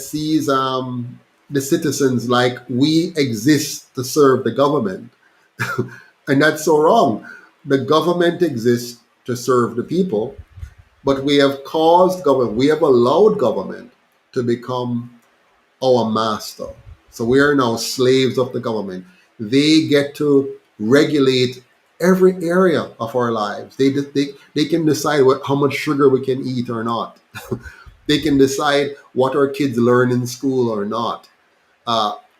citizens like we exist to serve the government, and that's so wrong. The government exists to serve the people, but we have allowed government to become our master. So we are now slaves of the government. They get to regulate every area of our lives. They can decide how much sugar we can eat or not. They can decide what our kids learn in school or not.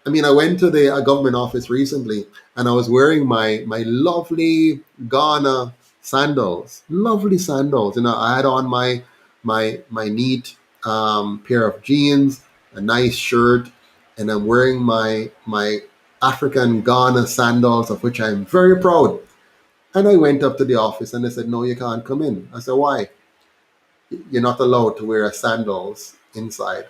I mean, I went to the government office recently, and I was wearing my lovely Ghana sandals, lovely sandals. You know, I had on my neat pair of jeans, a nice shirt, and I'm wearing my African Ghana sandals, of which I'm very proud. And I went up to the office, and they said, "No, you can't come in." I said, "Why? You're not allowed to wear sandals inside."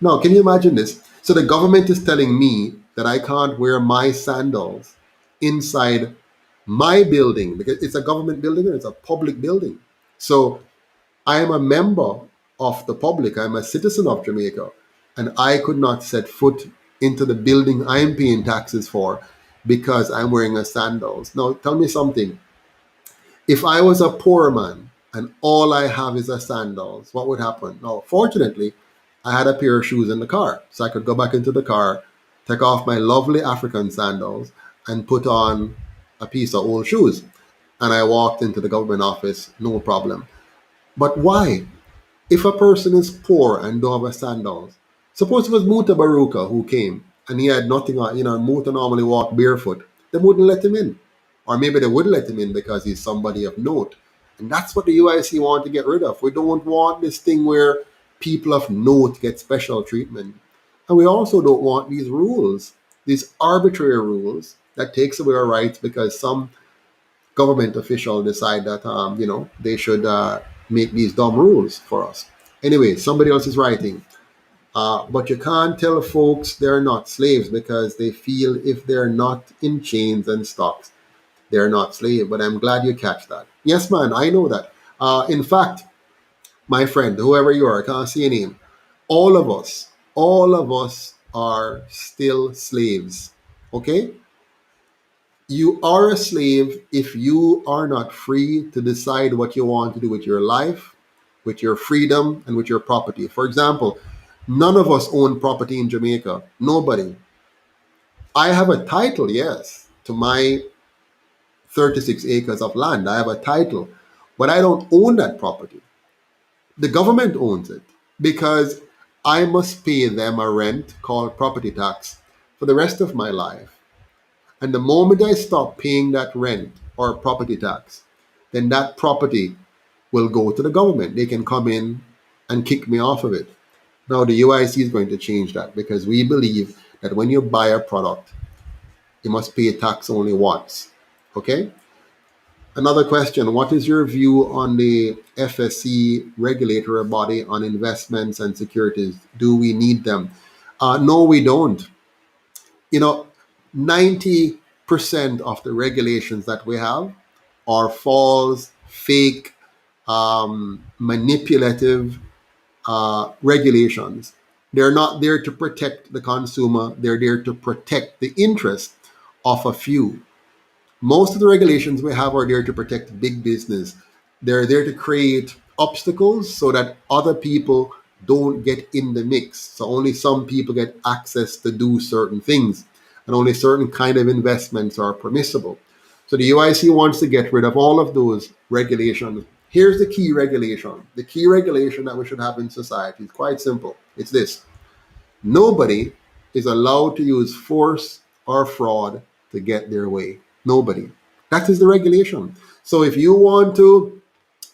Now, can you imagine this? So the government is telling me that I can't wear my sandals inside my building because it's a government building and it's a public building. So I am a member of the public. I'm a citizen of Jamaica, and I could not set foot into the building I'm paying taxes for because I'm wearing a sandals. Now, tell me something. If I was a poor man and all I have is a sandals, what would happen? Now, fortunately, I had a pair of shoes in the car, so I could go back into the car, take off my lovely African sandals, and put on a piece of old shoes. And I walked into the government office, no problem. But why? If a person is poor and don't have a sandals, suppose it was Muta Baruka who came and he had nothing on, you know, Muta normally walk barefoot, they wouldn't let him in. Or maybe they would let him in because he's somebody of note. And that's what the UIC want to get rid of. We don't want this thing where people of note get special treatment. And we also don't want these rules, these arbitrary rules that takes away our rights because some government official decide that they should make these dumb rules for us. Anyway, somebody else is writing. But you can't tell folks they're not slaves because they feel if they're not in chains and stocks, they're not slaves. But I'm glad you catch that. Yes, man, I know that. In fact, my friend, whoever you are, I can't see your name. All of us are still slaves. Okay? You are a slave if you are not free to decide what you want to do with your life, with your freedom, and with your property. For example, none of us own property in Jamaica. Nobody. I have a title, yes, to my 36 acres of land. I have a title, but I don't own that property. The government owns it because I must pay them a rent called property tax for the rest of my life. And the moment I stop paying that rent or property tax, then that property will go to the government. They can come in and kick me off of it. Now, the UIC is going to change that because we believe that when you buy a product, you must pay tax only once. Okay? Another question. What is your view on the FSC regulatory body on investments and securities? Do we need them? No, we don't. You know, 90% of the regulations that we have are false, fake, manipulative regulations. They're not there to protect the consumer, they're there to protect the interest of a few. Most of the regulations we have are there to protect big business. They're there to create obstacles so that other people don't get in the mix. So only some people get access to do certain things, and only certain kind of investments are permissible. So the UIC wants to get rid of all of those regulations. Here's the key regulation. The key regulation that we should have in society is quite simple. It's this: nobody is allowed to use force or fraud to get their way. Nobody. That is the regulation. So if you want to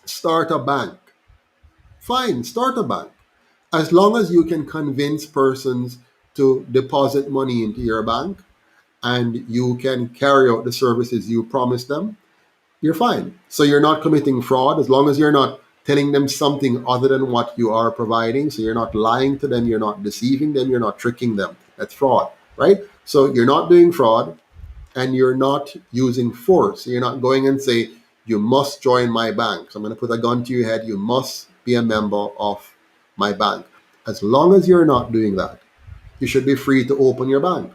start a bank, fine, start a bank. As long as you can convince persons to deposit money into your bank and you can carry out the services you promised them, you're fine. So you're not committing fraud as long as you're not telling them something other than what you are providing. So you're not lying to them, you're not deceiving them, you're not tricking them. That's fraud, right? So you're not doing fraud and you're not using force. You're not going and say, you must join my bank. So I'm going to put a gun to your head. You must be a member of my bank. As long as you're not doing that, you should be free to open your bank.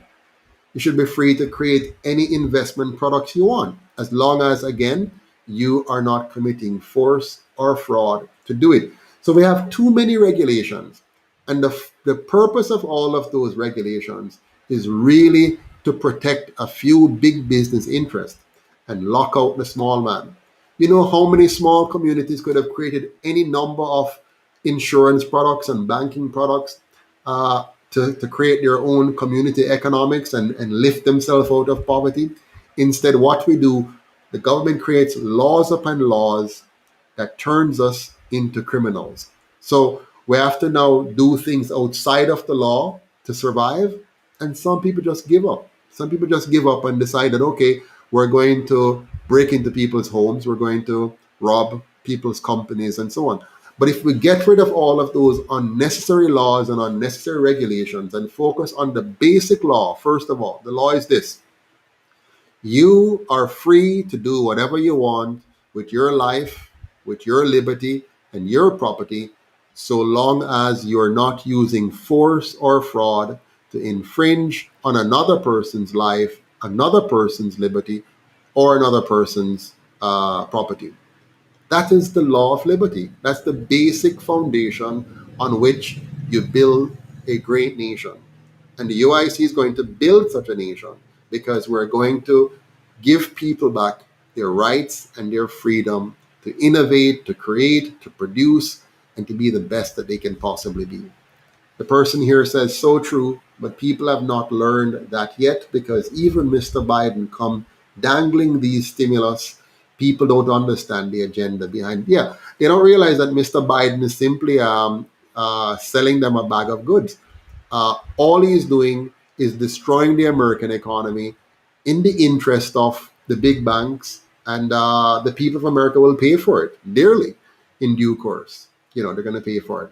You should be free to create any investment products you want, as long as, again, you are not committing force or fraud to do it. So we have too many regulations. And the purpose of all of those regulations is really to protect a few big business interests and lock out the small man. You know how many small communities could have created any number of insurance products and banking products to create their own community economics and lift themselves out of poverty. Instead, what we do, the government creates laws upon laws that turns us into criminals. So we have to now do things outside of the law to survive. And some people just give up. Some people just give up and decide that, okay, we're going to break into people's homes, we're going to rob people's companies, and so on. But if we get rid of all of those unnecessary laws and unnecessary regulations and focus on the basic law, first of all, the law is this: you are free to do whatever you want with your life, with your liberty, and your property, so long as you're not using force or fraud to infringe on another person's life, another person's liberty, or another person's property. That is the law of liberty. That's the basic foundation on which you build a great nation. And the UIC is going to build such a nation because we're going to give people back their rights and their freedom to innovate, to create, to produce, and to be the best that they can possibly be. The person here says, so true, but people have not learned that yet because even Mr. Biden come dangling these stimulus. People don't understand the agenda behind. Yeah, they don't realize that Mr. Biden is simply selling them a bag of goods. All he's doing is destroying the American economy in the interest of the big banks, and the people of America will pay for it dearly in due course. They're going to pay for it.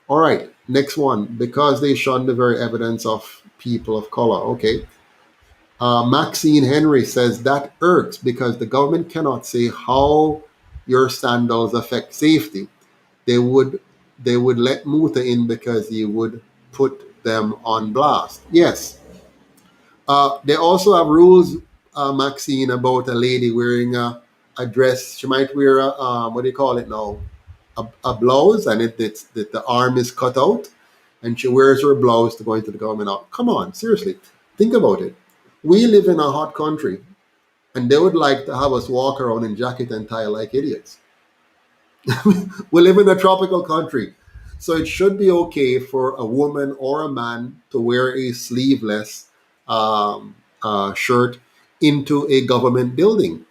All right, next one. Because they shun the very evidence of people of color. Okay. Maxine Henry says that irks because the government cannot say how your sandals affect safety. They would they would let Muta in because he would put them on blast. Yes. They also have rules, Maxine, about a lady wearing a dress. She might wear a what do you call it now? A blouse, and the arm is cut out, and she wears her blouse to go into the government. Come on, seriously, think about it. We live in a hot country, and they would like to have us walk around in jacket and tie like idiots. We live in a tropical country, so it should be okay for a woman or a man to wear a sleeveless shirt into a government building.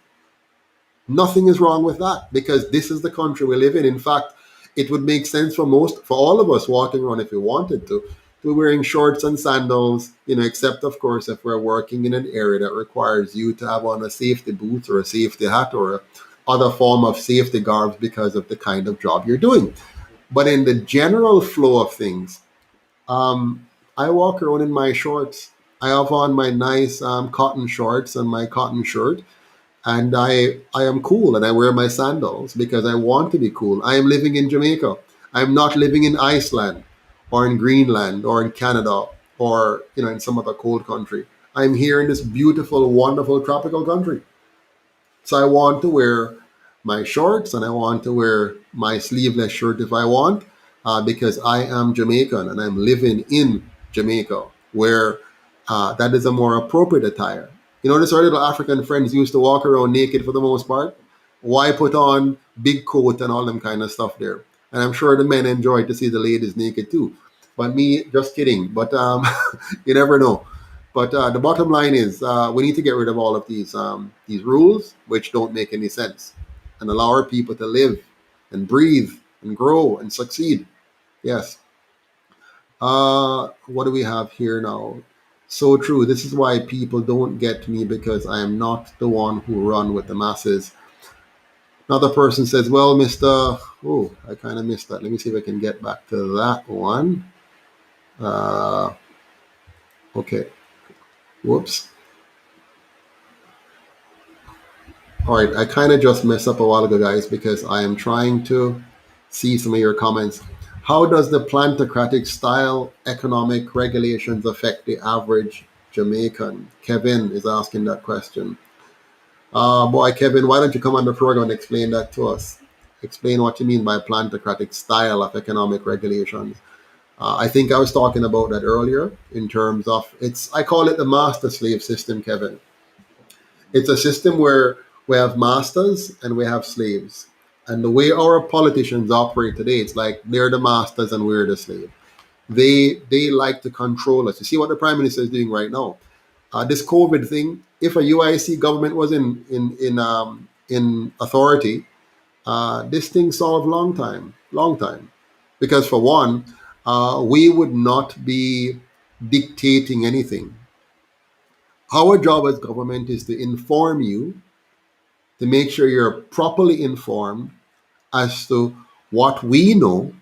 Nothing is wrong with that because this is the country we live in. In fact, it would make sense for all of us walking around if we wanted to be wearing shorts and sandals, except of course if we're working in an area that requires you to have on a safety boots or a safety hat or a other form of safety garbs because of the kind of job you're doing. But in the general flow of things, I walk around in my shorts. I have on my nice cotton shorts and my cotton shirt, and I am cool, and I wear my sandals because I want to be cool. I am living in Jamaica. I'm not living in Iceland or in Greenland or in Canada or in some other cold country. I'm here in this beautiful, wonderful tropical country. So I want to wear my shorts and I want to wear my sleeveless shirt if I want, because I am Jamaican and I'm living in Jamaica, where that is a more appropriate attire. This our little African friends used to walk around naked for the most part. Why put on big coat and all them kind of stuff there? And I'm sure the men enjoy to see the ladies naked too. But me, just kidding. But you never know. But the bottom line is we need to get rid of all of these rules which don't make any sense, and allow our people to live and breathe and grow and succeed. Yes. What do we have here now? So true. This is why people don't get me because I am not the one who run with the masses. Another person says, well, Mr. Oh, I kind of missed that. Let me see if I can get back to that one. Uh, okay. Whoops. All right. I kind of just messed up a while ago, guys, because I am trying to see some of your comments. How does the plantocratic style economic regulations affect the average Jamaican? Kevin is asking that question. Boy, Kevin, why don't you come on the program and explain that to us? Explain what you mean by plantocratic style of economic regulations. I think I was talking about that earlier in terms of I call it the master slave system, Kevin. It's a system where we have masters and we have slaves. And the way our politicians operate today, it's like they're the masters and we're the slave. They like to control us. You see what the prime minister is doing right now. This COVID thing. If a UIC government was in authority, this thing solved long time, because for one, we would not be dictating anything. Our job as government is to inform you, to make sure you're properly informed as to what we know,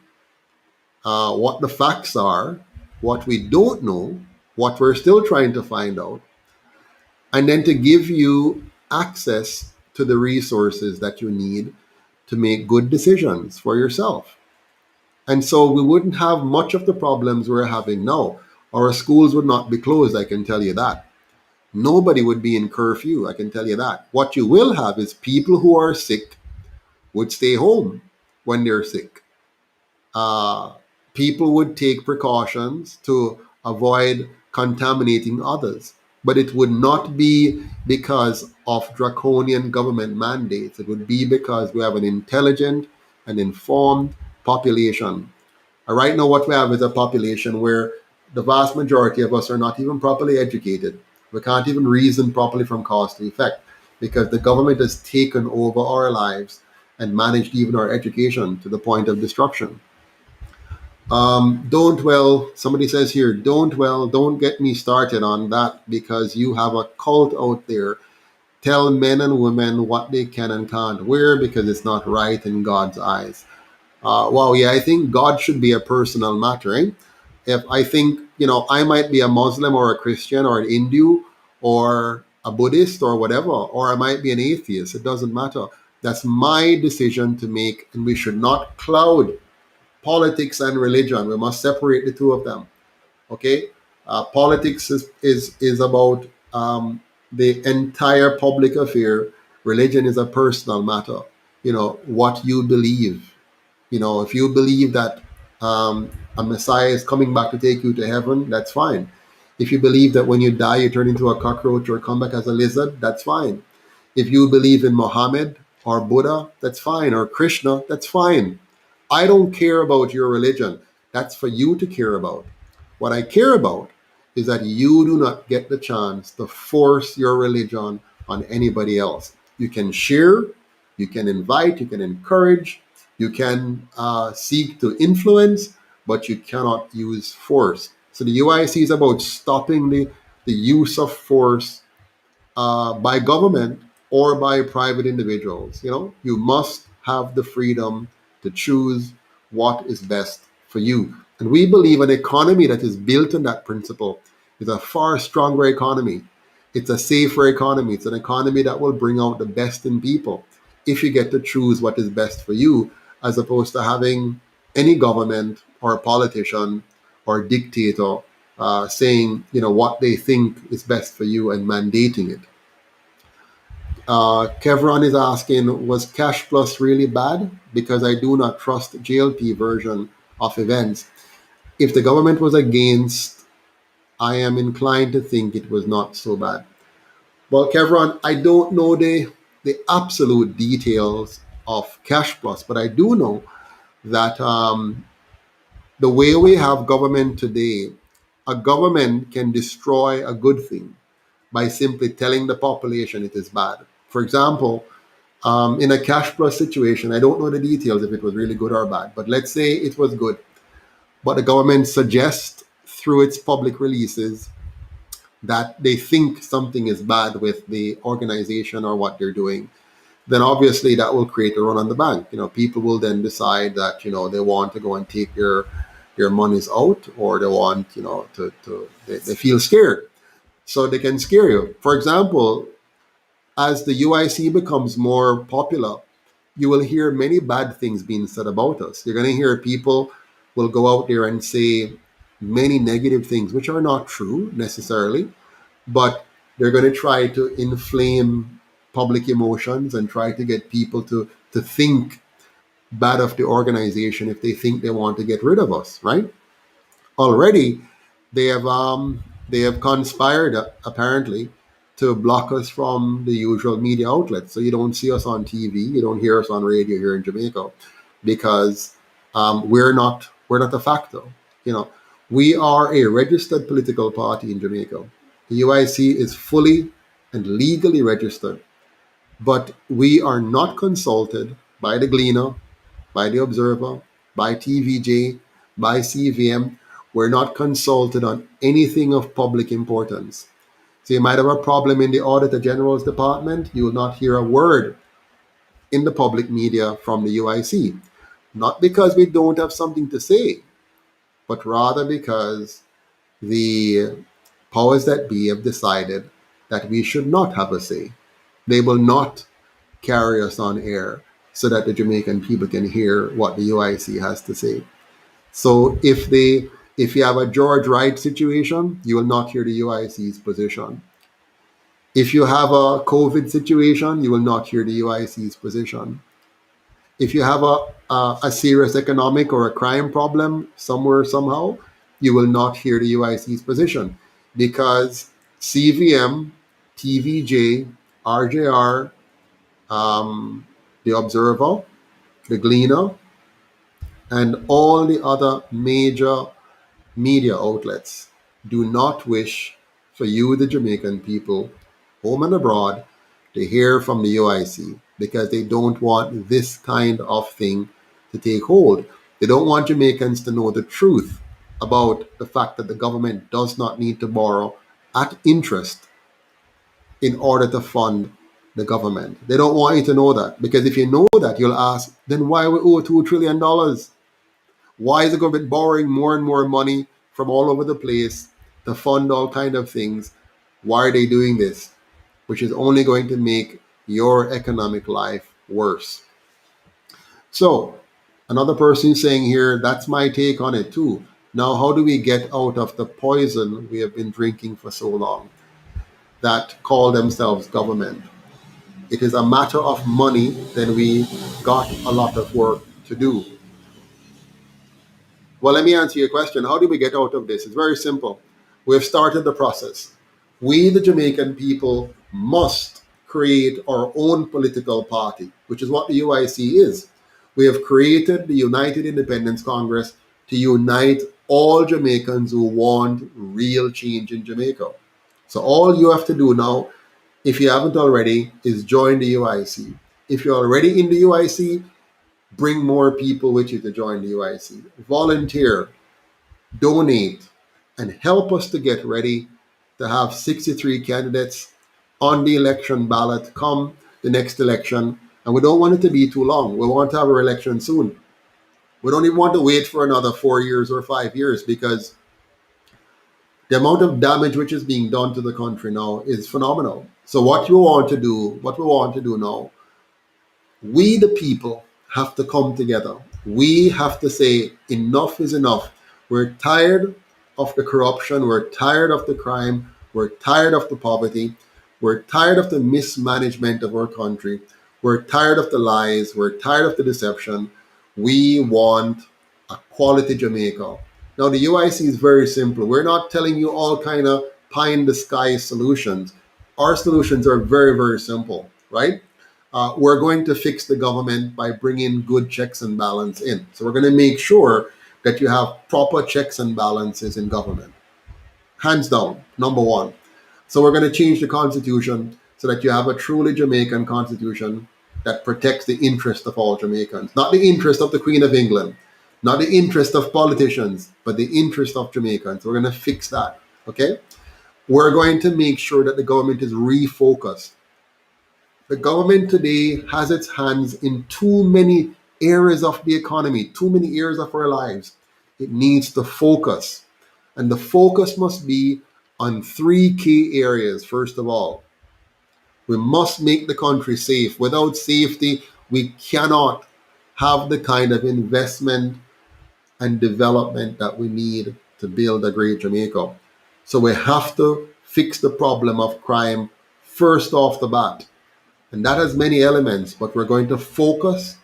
what the facts are, what we don't know, what we're still trying to find out, and then to give you access to the resources that you need to make good decisions for yourself. And so we wouldn't have much of the problems we're having now. Our schools would not be closed, I can tell you that. Nobody would be in curfew, I can tell you that. What you will have is people who are sick would stay home when they're sick. uh, People would take precautions to avoid contaminating others. But it would not be because of draconian government mandates. It would be because we have an intelligent and informed population. Right now, what we have is a population where the vast majority of us are not even properly educated. We can't even reason properly from cause to effect because the government has taken over our lives and managed even our education to the point of destruction. Don't well, somebody says here, don't get me started on that because you have a cult out there. Tell men and women what they can and can't wear because it's not right in God's eyes. Wow, yeah, I think God should be a personal matter. Eh? If I think, I might be a Muslim or a Christian or an Hindu or a Buddhist or whatever, or I might be an atheist, it doesn't matter. That's my decision to make, and we should not cloud politics and religion. We must separate the two of them. Okay, politics is about the entire public affair. Religion is a personal matter. What you believe. If you believe that a Messiah is coming back to take you to heaven, that's fine. If you believe that when you die you turn into a cockroach or come back as a lizard, that's fine. If you believe in Muhammad or Buddha, that's fine, or Krishna, that's fine. I don't care about your religion. That's for you to care about. What I care about is that you do not get the chance to force your religion on anybody else. You can share, you can invite, you can encourage, you can seek to influence, but you cannot use force. So the UIC is about stopping the use of force by government or by private individuals. You must have the freedom to choose what is best for you. And we believe an economy that is built on that principle is a far stronger economy. It's a safer economy. It's an economy that will bring out the best in people if you get to choose what is best for you, as opposed to having any government or politician or dictator saying, what they think is best for you and mandating it. Kevron is asking, was Cash Plus really bad? Because I do not trust JLP version of events. If the government was against, I am inclined to think it was not so bad. Well, Kevron, I don't know the absolute details of Cash Plus, but I do know that the way we have government today, a government can destroy a good thing by simply telling the population it is bad. For example, in a Cash Plus situation, I don't know the details if it was really good or bad, but let's say it was good. But the government suggests through its public releases that they think something is bad with the organization or what they're doing, then obviously that will create a run on the bank. People will then decide that they want to go and take their monies out, or they want they feel scared, so they can scare you. For example, as the UIC becomes more popular, you will hear many bad things being said about us. You're going to hear people will go out there and say many negative things, which are not true necessarily, but they're going to try to inflame public emotions and try to get people to think bad of the organization if they think they want to get rid of us, right? Already, they have conspired apparently to block us from the usual media outlets. So you don't see us on TV, you don't hear us on radio here in Jamaica, because we're not a factor. You know, We are a registered political party in Jamaica. The UIC is fully and legally registered, but we are not consulted by the Gleaner, by the Observer, by TVJ, by CVM. We're not consulted on anything of public importance. So you might have a problem in the Auditor General's department. You will not hear a word in the public media from the UIC. Not because we don't have something to say, but rather because the powers that be have decided that we should not have a say. They will not carry us on air so that the Jamaican people can hear what the UIC has to say. So if you have a George Wright situation, you will not hear the UIC's position. If you have a COVID situation, you will not hear the UIC's position. If you have a serious economic or a crime problem somewhere, somehow, you will not hear the UIC's position because CVM, TVJ, RJR, the Observer, the Gleaner, and all the other major media outlets do not wish for you, the Jamaican people, home and abroad, to hear from the UIC because they don't want this kind of thing to take hold. They don't want Jamaicans to know the truth about the fact that the government does not need to borrow at interest in order to fund the government. They don't want you to know that because if you know that, you'll ask, then why we owe $2 trillion? Why is the government borrowing more and more money from all over the place to fund all kind of things? Why are they doing this? Which is only going to make your economic life worse. So, another person saying here, that's my take on it too. Now, how do we get out of the poison we have been drinking for so long that call themselves government? It is a matter of money, then we got a lot of work to do. Well, let me answer your question. How do we get out of this? It's very simple. We've started the process. We, the Jamaican people, must create our own political party, which is what the UIC is. We have created the United Independence Congress to unite all Jamaicans who want real change in Jamaica. So all you have to do now, if you haven't already, is join the UIC. If you're already in the UIC, bring more people with you to join the UIC. Volunteer, donate, and help us to get ready to have 63 candidates on the election ballot come the next election. And we don't want it to be too long. We want to have our election soon. We don't even want to wait for another 4 years or 5 years because the amount of damage which is being done to the country now is phenomenal. So what we want to do now, we the people have to come together. We have to say enough is enough. We're tired of the corruption. We're tired of the crime. We're tired of the poverty. We're tired of the mismanagement of our country. We're tired of the lies. We're tired of the deception. We want a quality Jamaica. Now the UIC is very simple. We're not telling you all kind of pie in the sky solutions. Our solutions are very, very simple, right? We're going to fix the government by bringing good checks and balance in. So we're going to make sure that you have proper checks and balances in government. Hands down, number one. So we're going to change the constitution so that you have a truly Jamaican constitution that protects the interest of all Jamaicans, not the interest of the Queen of England, not the interest of politicians, but the interest of Jamaicans. We're going to fix that. Okay? We're going to make sure that the government is refocused. The government today has its hands in too many areas of the economy, too many areas of our lives. It needs to focus. And the focus must be on three key areas. First of all, we must make the country safe. Without safety, we cannot have the kind of investment and development that we need to build a great Jamaica. So we have to fix the problem of crime first off the bat. And that has many elements, but we're going to focus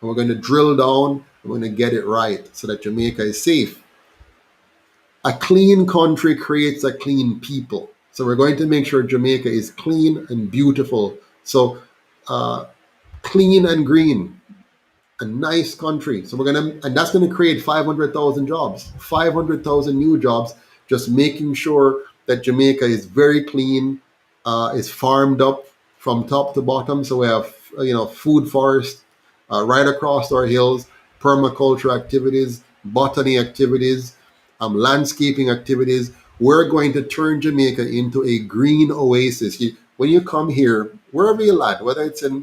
and we're going to drill down and we're going to get it right so that Jamaica is safe. A clean country creates a clean people. So we're going to make sure Jamaica is clean and beautiful. So clean and green. a nice country. So and that's gonna create 500,000 jobs, 500,000 new jobs, just making sure that Jamaica is very clean, is farmed up from top to bottom. So we have food forest right across our hills, permaculture activities, botany activities, landscaping activities. We're going to turn Jamaica into a green oasis. When you come here, wherever you land, whether it's in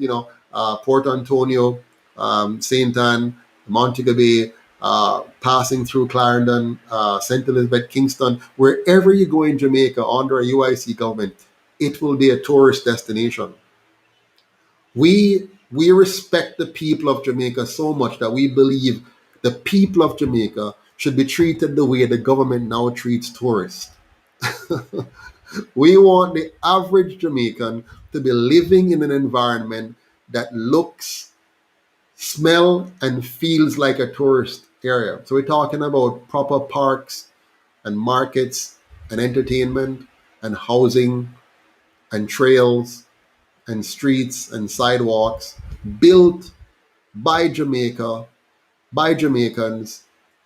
Port Antonio, St. Anne, Montego Bay, passing through Clarendon, St. Elizabeth, Kingston, wherever you go in Jamaica under a UIC government, it will be a tourist destination. We respect the people of Jamaica so much that we believe the people of Jamaica should be treated the way the government now treats tourists. We want the average Jamaican to be living in an environment that looks, smell, and feels like a tourist area. So we're talking about proper parks and markets and entertainment and housing and trails and streets and sidewalks built by Jamaica, by Jamaicans,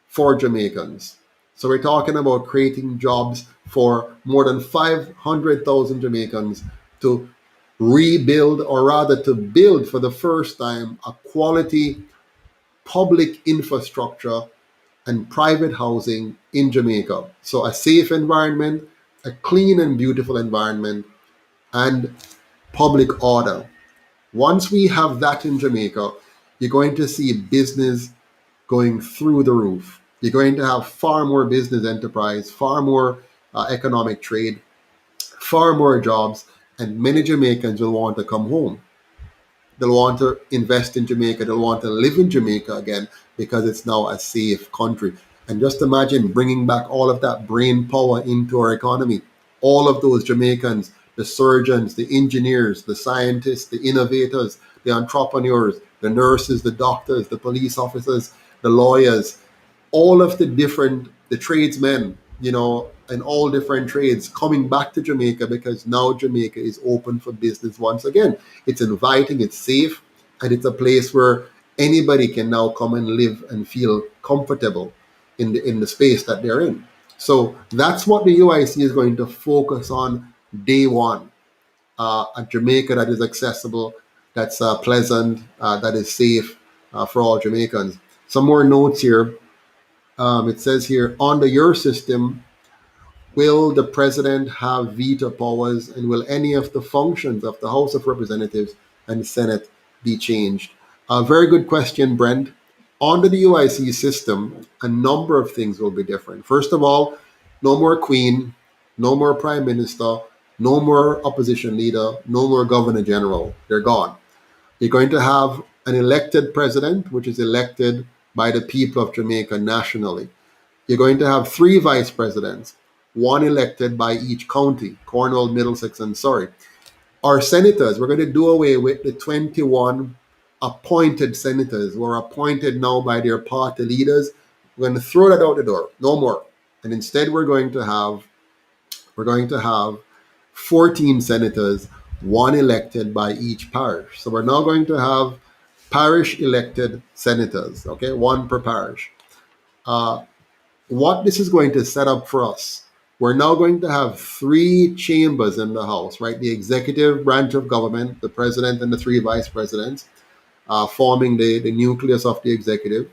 for Jamaicans. So we're talking about creating jobs for more than 500,000 Jamaicans to rebuild, or rather to build for the first time, a quality public infrastructure and private housing in Jamaica. So a safe environment, a clean and beautiful environment, and public order. Once we have that in Jamaica, you're going to see business going through the roof. You're going to have far more business enterprise, far more economic trade, far more jobs, and many Jamaicans will want to come home. They'll want to invest in Jamaica. They'll want to live in Jamaica again because it's now a safe country. And just imagine bringing back all of that brain power into our economy. All of those Jamaicans, the surgeons, the engineers, the scientists, the innovators, the entrepreneurs, the nurses, the doctors, the police officers, the lawyers, all of the tradesmen, in all different trades coming back to Jamaica because now Jamaica is open for business once again. It's inviting, it's safe, and it's a place where anybody can now come and live and feel comfortable in the space that they're in. So that's what the UIC is going to focus on day one. A Jamaica that is accessible, that's pleasant, that is safe for all Jamaicans. Some more notes here. It says here, under your system, will the president have veto powers, and will any of the functions of the House of Representatives and Senate be changed? A very good question, Brent. Under the UIC system, a number of things will be different. First of all, no more queen, no more prime minister, no more opposition leader, no more governor general. They're gone. You're going to have an elected president, which is elected by the people of Jamaica nationally. You're going to have three vice presidents, one elected by each county: Cornwall, Middlesex, and Surrey. Our senators, we're going to do away with the 21 appointed senators who are appointed now by their party leaders. We're going to throw that out the door. No more. And instead we're going to have 14 senators, one elected by each parish. So we're now going to have parish elected senators, okay, one per parish. What this is going to set up for us, we're now going to have three chambers in the House, right? The executive branch of government, the president and the three vice presidents, forming the nucleus of the executive.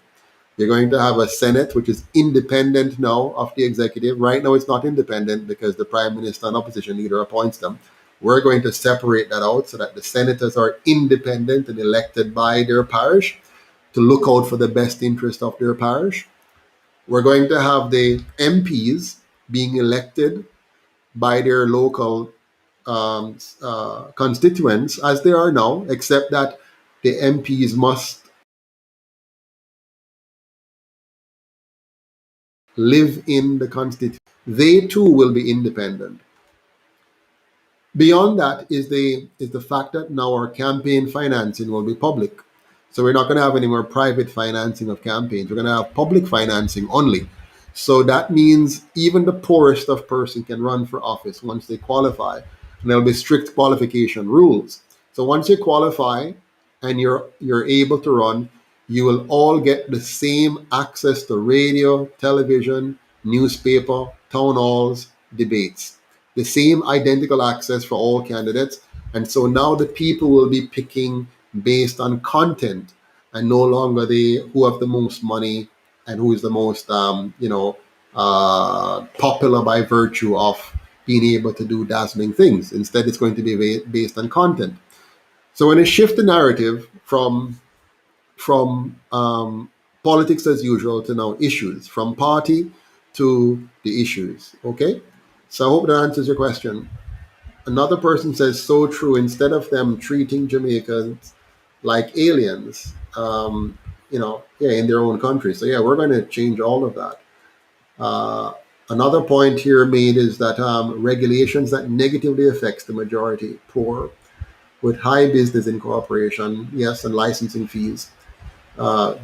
You're going to have a Senate, which is independent now of the executive. Right now, it's not independent because the prime minister and opposition leader appoints them. We're going to separate that out so that the senators are independent and elected by their parish to look out for the best interest of their parish. We're going to have the MPs being elected by their local constituents as they are now, except that the MPs must live in the constituency. They too will be independent. Beyond that is the fact that now our campaign financing will be public. So we're not going to have any more private financing of campaigns. We're going to have public financing only. So that means even the poorest of person can run for office once they qualify. And there'll be strict qualification rules. So once you qualify and you're able to run, You will all get the same access to radio, television, newspaper, town halls, debates. The same identical access for all candidates. And so now the people will be picking based on content and no longer the who have the most money and who is the most popular by virtue of being able to do dazzling things. Instead, it's going to be based on content. So when I shift the narrative from politics as usual to now issues, from party to the issues. Okay, so I hope that answers your question. Another person says, so true. Instead of them treating Jamaicans like aliens, yeah, in their own country. So yeah, we're going to change all of that. Uh, Another point here made is that regulations that negatively affects the majority poor with high business incorporation, yes, and licensing fees,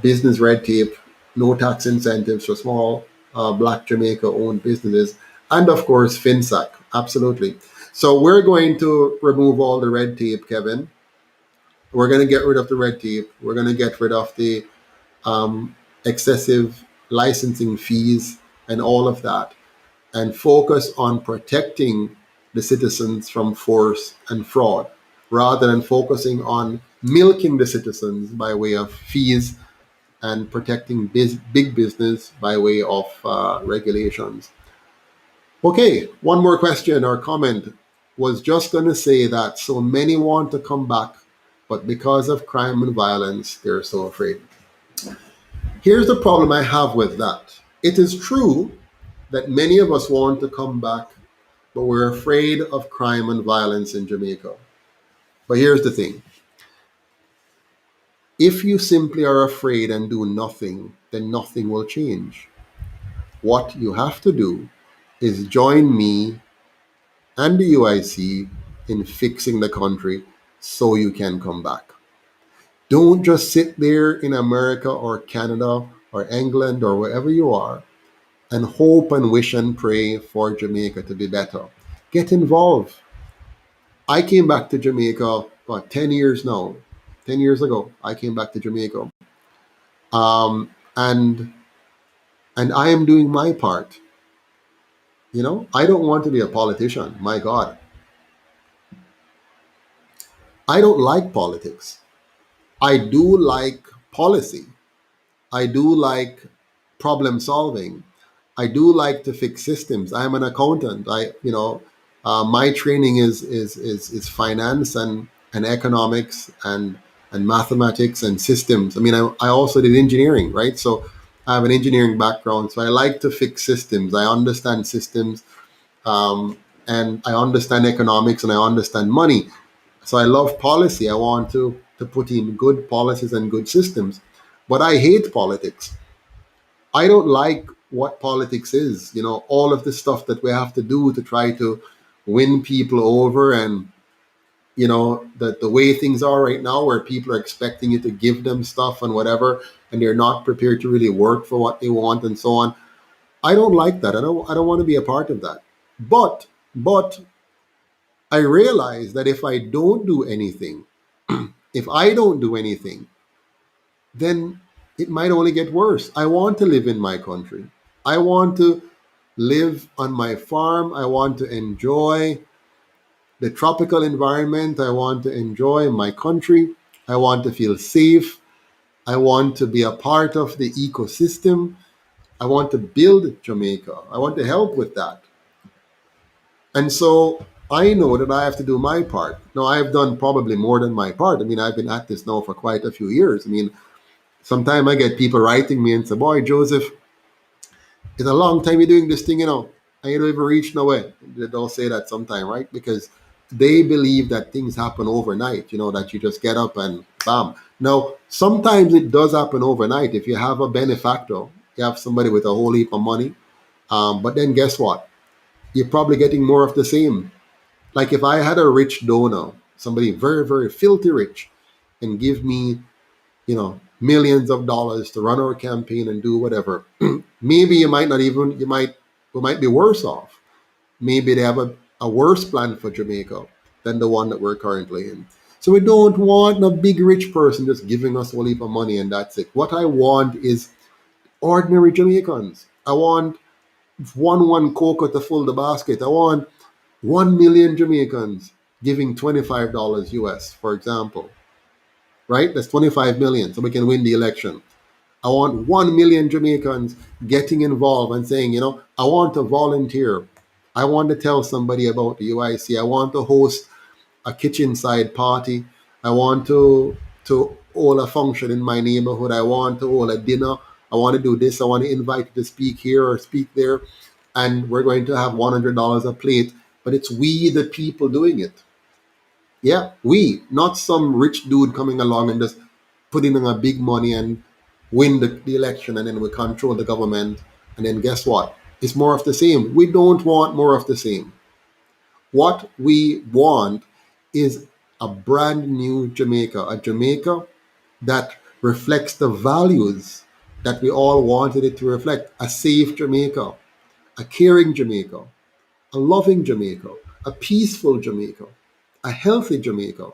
business red tape, no tax incentives for small Black Jamaica owned businesses, and of course, FinSAC. Absolutely. So we're going to remove all the red tape, Kevin. We're going to get rid of the red tape. We're going to get rid of the um, excessive licensing fees and all of that, and focus on protecting the citizens from force and fraud rather than focusing on milking the citizens by way of fees and protecting big business by way of regulations. Okay, one more question or comment. Was just going to say that so many want to come back, but because of crime and violence, they're so afraid. Here's the problem I have with that. It is true that many of us want to come back, but we're afraid of crime and violence in Jamaica. But here's the thing, if you simply are afraid and do nothing, then nothing will change. What you have to do is join me and the UIC in fixing the country so you can come back. Don't just sit there in America or Canada or England or wherever you are and hope and wish and pray for Jamaica to be better. Get involved. I came back to Jamaica about 10 years now. 10 years ago, I came back to Jamaica. Um, and and I am doing my part. I don't want to be a politician. My God, I don't like politics. I do like policy. I do like problem solving. I do like to fix systems. I'm an accountant. My training is finance and economics and mathematics and systems. I mean, I also did engineering, right? So I have an engineering background. So I like to fix systems. I understand systems, and I understand economics and I understand money. So I love policy. I want to put in good policies and good systems. But I hate politics. I don't like what politics is, all of the stuff that we have to do to try to win people over, and the way things are right now where people are expecting you to give them stuff and whatever, and they're not prepared to really work for what they want and so on. I don't like that. I don't want to be a part of that. But I realize that if I don't do anything, if I don't do anything, then it might only get worse. I want to live in my country. I want to live on my farm. I want to enjoy the tropical environment. I want to enjoy my country. I want to feel safe. I want to be a part of the ecosystem. I want to build Jamaica. I want to help with that. And so I know that I have to do my part. Now, I've done probably more than my part. I mean, I've been at this now for quite a few years. I mean, sometimes I get people writing me and say, boy, Joseph, it's a long time you're doing this thing, and you don't even reach nowhere. They don't say that sometimes, right? Because they believe that things happen overnight, that you just get up and bam. Now, sometimes it does happen overnight. If you have a benefactor, you have somebody with a whole heap of money. But then guess what? You're probably getting more of the same. Like if I had a rich donor, somebody very, very filthy rich, and give me, millions of dollars to run our campaign and do whatever, maybe you might not even, we might be worse off. Maybe they have a worse plan for Jamaica than the one that we're currently in. So we don't want a big rich person just giving us a heap of money and that's it. What I want is ordinary Jamaicans. I want one cocoa to fill the basket. I want 1 million Jamaicans giving $25 US, for example. Right? That's 25 million, so we can win the election. I want 1 million Jamaicans getting involved and saying, I want to volunteer. I want to tell somebody about the UIC. I want to host a kitchen side party. I want to hold a function in my neighborhood. I want to hold a dinner. I want to do this. I want to invite you to speak here or speak there. And we're going to have $100 a plate. But it's we, the people, doing it. Yeah, we, not some rich dude coming along and just putting in a big money and win the election and then we control the government. And then guess what? It's more of the same. We don't want more of the same. What we want is a brand new Jamaica, a Jamaica that reflects the values that we all wanted it to reflect: a safe Jamaica, a caring Jamaica, a loving Jamaica, a peaceful Jamaica, a healthy Jamaica,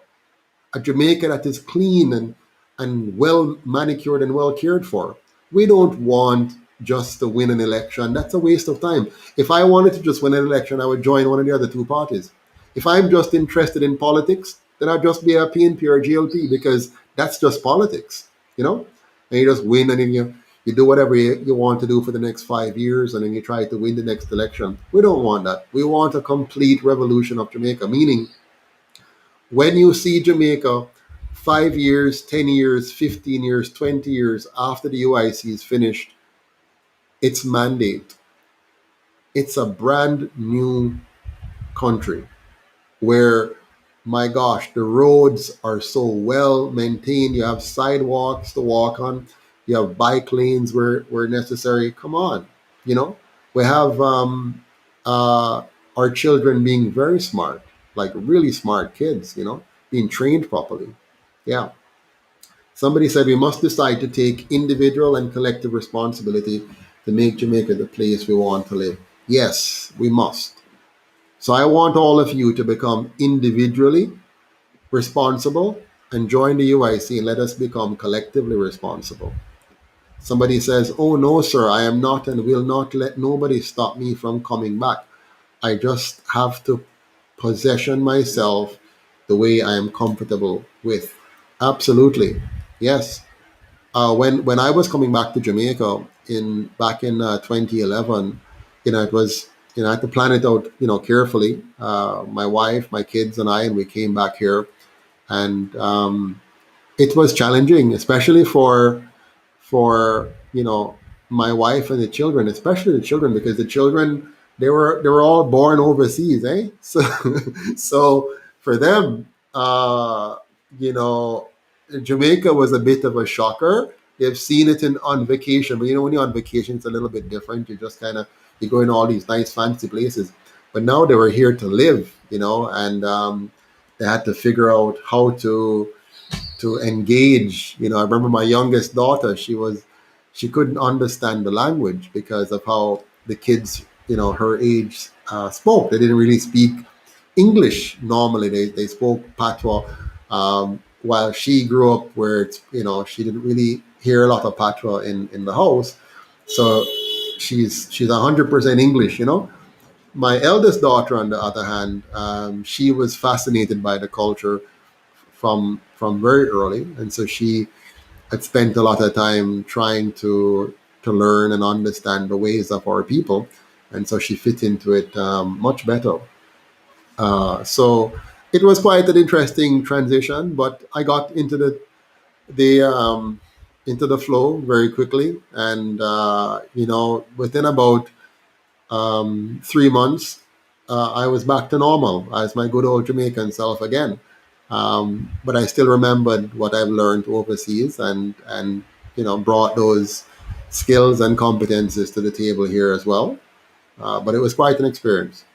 a Jamaica that is clean and well manicured and well cared for. We don't want just to win an election. That's a waste of time. If I wanted to just win an election, I would join one of the other two parties. If I'm just interested in politics, then I'd just be a PNP or GLP because that's just politics, you know? And you just win and then you do whatever you want to do for the next 5 years and then you try to win the next election. We don't want that. We want a complete revolution of Jamaica, meaning when you see Jamaica 5 years, 10 years, 15 years, 20 years after the UIC is finished, its mandate, it's a brand new country where, my gosh, the roads are so well maintained. You have sidewalks to walk on, you have bike lanes where necessary. Come on, you know, we have our children being very smart, like really smart kids, being trained properly. Yeah. Somebody said we must decide to take individual and collective responsibility to make Jamaica the place we want to live. Yes, we must. So I want all of you to become individually responsible and join the UIC and let us become collectively responsible. Somebody says, "Oh no, sir, I am not and will not let nobody stop me from coming back. I just have to possession myself the way I am comfortable with." Absolutely. Yes. When I was coming back to Jamaica in back in 2011, it was, I had to plan it out, carefully. My wife, my kids, and I, and we came back here, and it was challenging, especially for my wife and the children, especially the children, because the children, they were all born overseas, eh? So for them, you know, Jamaica was a bit of a shocker. They've seen it on vacation, but when you're on vacation, it's a little bit different. You just kind of you go in all these nice fancy places, but now they were here to live, and they had to figure out how to engage. I remember my youngest daughter, she couldn't understand the language because of how the kids, her age, spoke. They didn't really speak English normally. They spoke Patois. While she grew up where she didn't really hear a lot of Patois in the house, so she's 100% English. My eldest daughter, on the other hand, she was fascinated by the culture from very early, and so she had spent a lot of time trying to learn and understand the ways of our people, and so she fit into it much better. So it was quite an interesting transition, but I got the into the flow very quickly, and within about 3 months, I was back to normal as my good old Jamaican self again. But I still remembered what I've learned overseas, and brought those skills and competences to the table here as well. But it was quite an experience.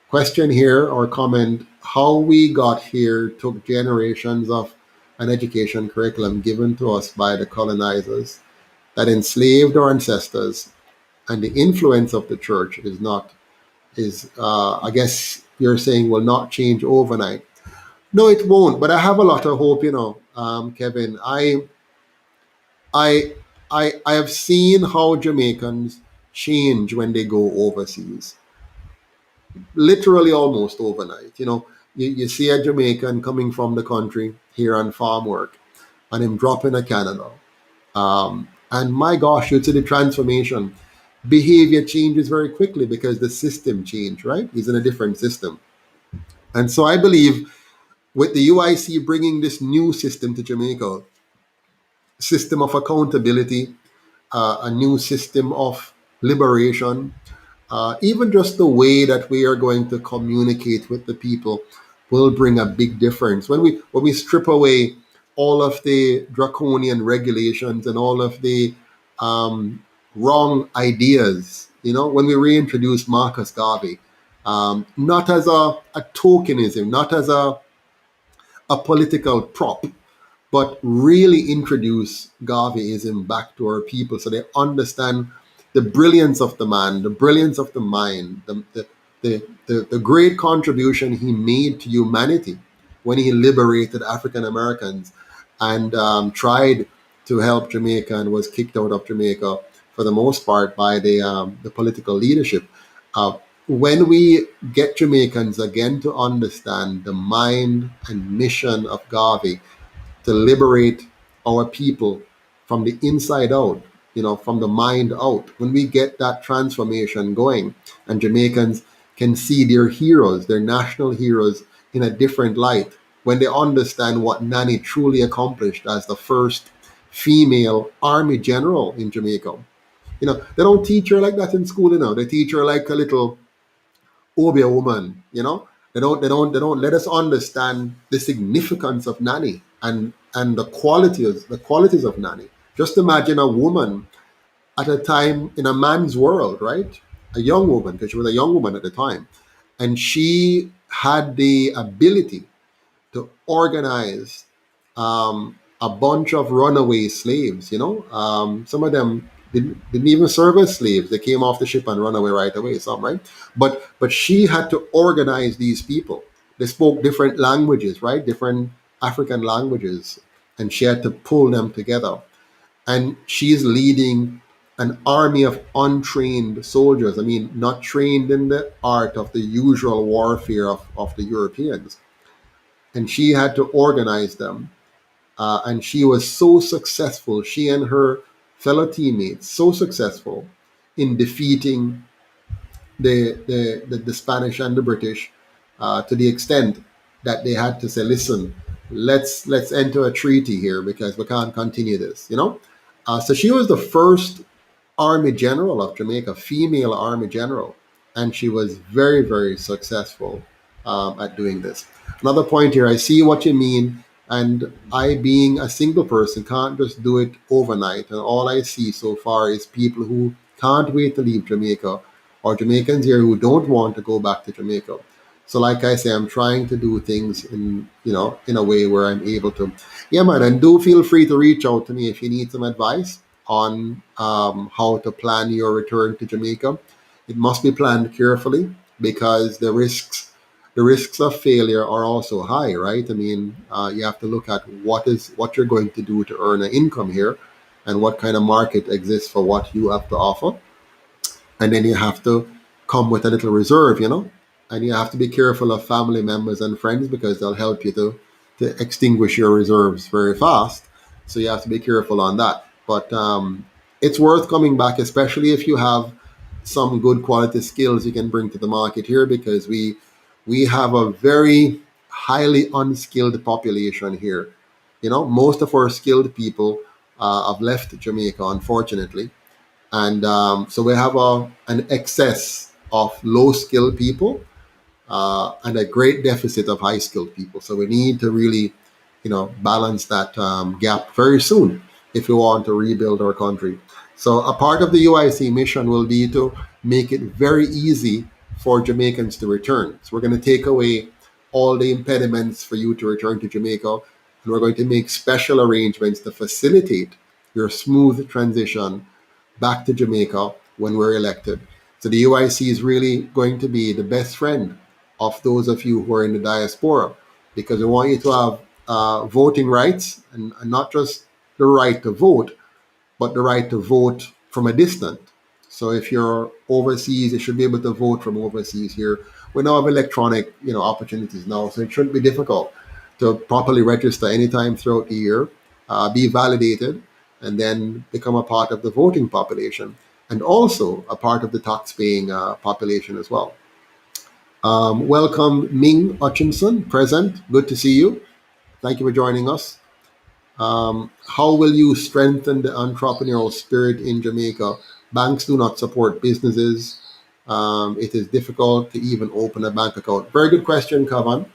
Question here or comment: how we got here took generations of an education curriculum given to us by the colonizers that enslaved our ancestors, and the influence of the church is not is I guess you're saying will not change overnight. No, it won't. But I have a lot of hope. Kevin. I, I have seen how Jamaicans change when they go overseas, literally almost overnight. You see a Jamaican coming from the country here on farm work, and him dropping a Canada. And my gosh, you see the transformation. Behavior changes very quickly because the system changed, right? He's in a different system. And so I believe with the UIC bringing this new system to Jamaica, system of accountability, a new system of liberation, even just the way that we are going to communicate with the people will bring a big difference. When we strip away all of the draconian regulations and all of the wrong ideas, when we reintroduce Marcus Garvey, not as a tokenism, not as a political prop, but really introduce Garveyism back to our people so they understand the brilliance of the man, the brilliance of the mind, the great contribution he made to humanity when he liberated African Americans and tried to help Jamaica and was kicked out of Jamaica for the most part by the political leadership. Uh, when we get Jamaicans again to understand the mind and mission of Garvey, to liberate our people from the inside out, from the mind out. When we get that transformation going and Jamaicans can see their heroes, their national heroes, in a different light, when they understand what Nani truly accomplished as the first female army general in Jamaica. They don't teach her like that in school, They teach her like a little Obia woman, They don't let us understand the significance of Nani and the qualities of Nani. Just imagine a woman at a time in a man's world, right? A young woman, because she was a young woman at the time. And she had the ability to organize a bunch of runaway slaves. Some of them didn't even serve as slaves. They came off the ship and run away right away. Some, right? But she had to organize these people. They spoke different languages, right? Different African languages, and she had to pull them together. And she's leading an army of untrained soldiers. I mean, not trained in the art of the usual warfare of the Europeans. And she had to organize them, and she was so successful. She and her fellow teammates so successful in defeating the Spanish and the British, to the extent that they had to say, "Listen, let's enter a treaty here because we can't continue this." So she was the first Army General of Jamaica, female Army General, and she was very, very successful at doing this. Another point here, I see what you mean, and I, being a single person, can't just do it overnight. And all I see so far is people who can't wait to leave Jamaica, or Jamaicans here who don't want to go back to Jamaica. So, like I say, I'm trying to do things in a way where I'm able to. Yeah, man, and do feel free to reach out to me if you need some advice on how to plan your return to Jamaica. It must be planned carefully because the risks of failure are also high, right? I mean, you have to look at what you're going to do to earn an income here, and what kind of market exists for what you have to offer, and then you have to come with a little reserve, and you have to be careful of family members and friends because they'll help you to extinguish your reserves very fast. So you have to be careful on that. But it's worth coming back, especially if you have some good quality skills you can bring to the market here, because we have a very highly unskilled population here. Most of our skilled people have left Jamaica, unfortunately, and so we have an excess of low skilled people, and a great deficit of high skilled people. So we need to really, balance that gap very soon if we want to rebuild our country. So a part of the UIC mission will be to make it very easy for Jamaicans to return. So we're going to take away all the impediments for you to return to Jamaica, and we're going to make special arrangements to facilitate your smooth transition back to Jamaica when we're elected. So the UIC is really going to be the best friend of those of you who are in the diaspora because we want you to have voting rights, and not just the right to vote, but the right to vote from a distance. So if you're overseas, you should be able to vote from overseas. Here we now have electronic, opportunities now, so it shouldn't be difficult to properly register anytime throughout the year, be validated, and then become a part of the voting population, and also a part of the tax-paying population as well. Welcome, Ming Hutchinson, present. Good to see you. Thank you for joining us. How will you strengthen the entrepreneurial spirit in Jamaica? Banks do not support businesses. It is difficult to even open a bank account. Very good question, Kavan,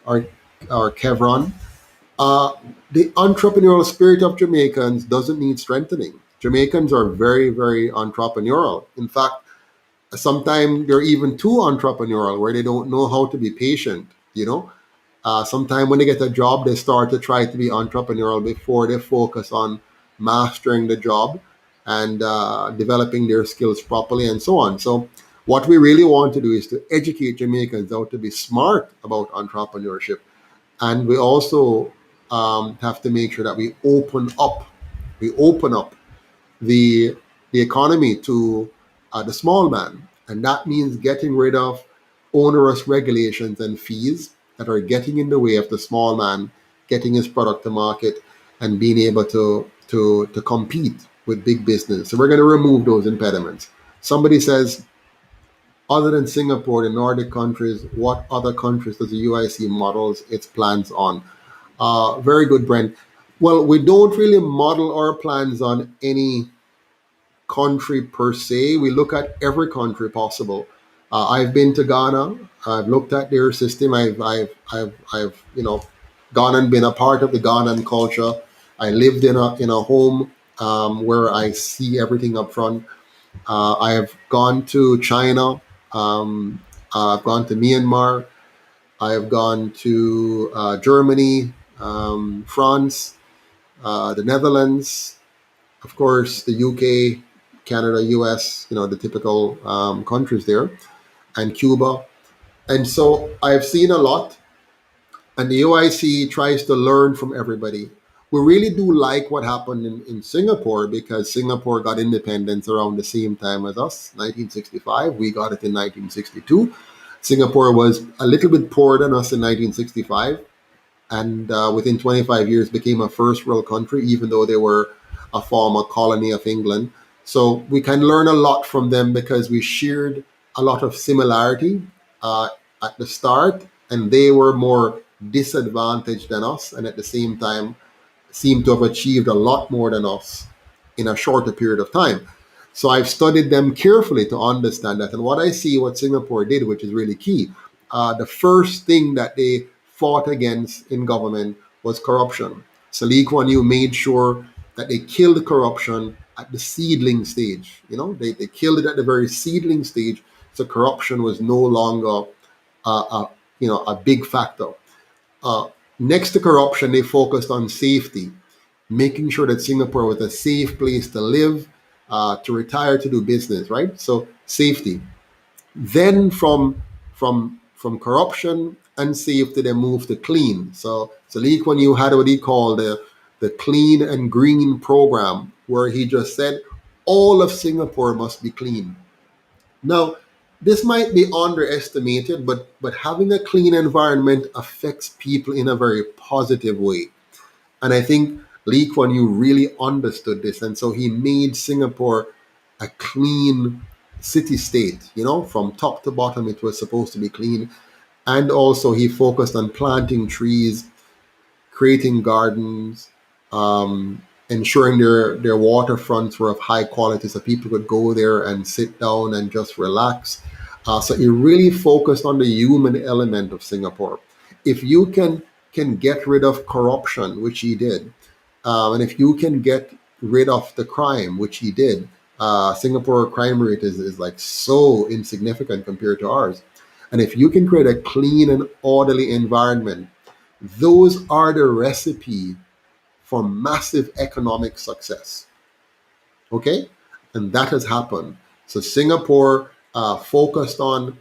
or, or Kevron. Uh, the entrepreneurial spirit of Jamaicans doesn't need strengthening. Jamaicans are very, very entrepreneurial. In fact, sometimes they're even too entrepreneurial, where they don't know how to be patient. Sometimes when they get a job, they start to try to be entrepreneurial before they focus on mastering the job and developing their skills properly and so on. So, what we really want to do is to educate Jamaicans how to be smart about entrepreneurship. And we also have to make sure that we open up the the economy to the small man, and that means getting rid of onerous regulations and fees that are getting in the way of the small man getting his product to market and being able to compete with big business. So we're going to remove those impediments. Somebody says, other than Singapore, the Nordic countries, what other countries does the UIC models its plans on? Very good, Brent. Well, we don't really model our plans on any country per se. We look at every country possible. I've been to Ghana. I've looked at their system. I've gone and been a part of the Ghanaian culture. I lived in a home where I see everything up front. I have gone to China. I've gone to Myanmar. I have gone to Germany, France, the Netherlands, of course, the UK, Canada, US, the typical countries there, and Cuba. And so I've seen a lot, and the UIC tries to learn from everybody. We really do like what happened in Singapore, because Singapore got independence around the same time as us, 1965. We got it in 1962. Singapore was a little bit poorer than us in 1965, and within 25 years became a first world country, even though they were a former colony of England. So we can learn a lot from them because we shared a lot of similarity uh, at the start, and they were more disadvantaged than us, and at the same time seem to have achieved a lot more than us in a shorter period of time. So I've studied them carefully to understand that. And what I see, what Singapore did, which is really key, the first thing that they fought against in government was corruption. So Lee Kuan Yew made sure that they killed corruption at the seedling stage. They killed it at the very seedling stage. So corruption was no longer a big factor. Uh, Next to corruption, they focused on safety, making sure that Singapore was a safe place to live, to retire, to do business. Right. So safety. Then from corruption and safety, they moved to clean. So Lee Kuan Yew had what he called the clean and green program, where he just said all of Singapore must be clean. Now, this might be underestimated, but having a clean environment affects people in a very positive way. And I think Lee Kuan Yew really understood this. And so he made Singapore a clean city state. From top to bottom, it was supposed to be clean. And also, he focused on planting trees, creating gardens, ensuring their waterfronts were of high quality so people could go there and sit down and just relax. So he really focused on the human element of Singapore. If you can get rid of corruption, which he did, and if you can get rid of the crime, which he did, Singapore crime rate is like so insignificant compared to ours. And if you can create a clean and orderly environment, those are the recipe for massive economic success. Okay? And that has happened. So Singapore focused on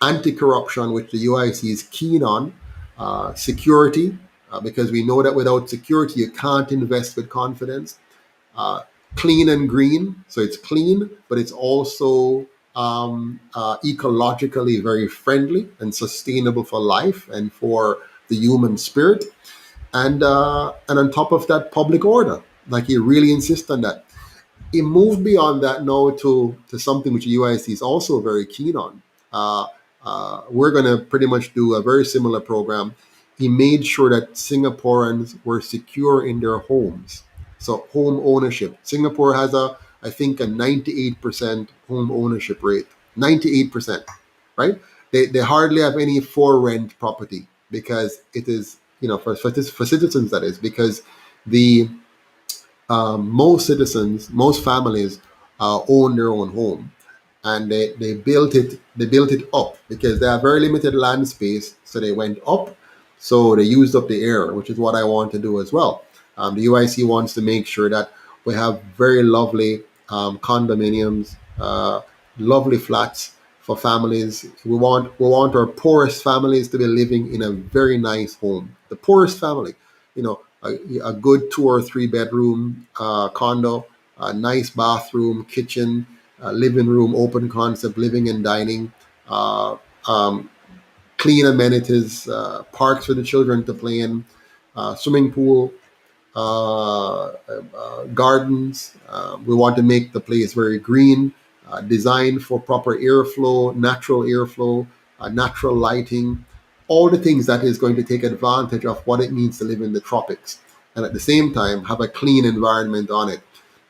anti corruption, which the UIC is keen on. security, because we know that without security, you can't invest with confidence. Uh, Clean and green, so it's clean, but it's also ecologically very friendly and sustainable for life and for the human spirit. And on top of that, public order. Like he really insists on that. He moved beyond that now to something which the UIC is also very keen on. Uh, we're going to pretty much do a very similar program. He made sure that Singaporeans were secure in their homes. So home ownership. Singapore has I think, a 98% home ownership rate. 98%, right? They hardly have any for rent property because it is, for citizens, that is, because the most citizens, most families own their own home, and they built it. They built it up because they have very limited land space, so they went up. So they used up the air, which is what I want to do as well. The UIC wants to make sure that we have very lovely condominiums, lovely flats for families. We want our poorest families to be living in a very nice home. The poorest family, a good 2 or 3 bedroom condo, a nice bathroom, kitchen, living room, open concept, living and dining, uh, um, clean amenities, parks for the children to play in, swimming pool, gardens. We want to make the place very green, designed for proper airflow, natural lighting, all the things that is going to take advantage of what it means to live in the tropics, and at the same time have a clean environment on it.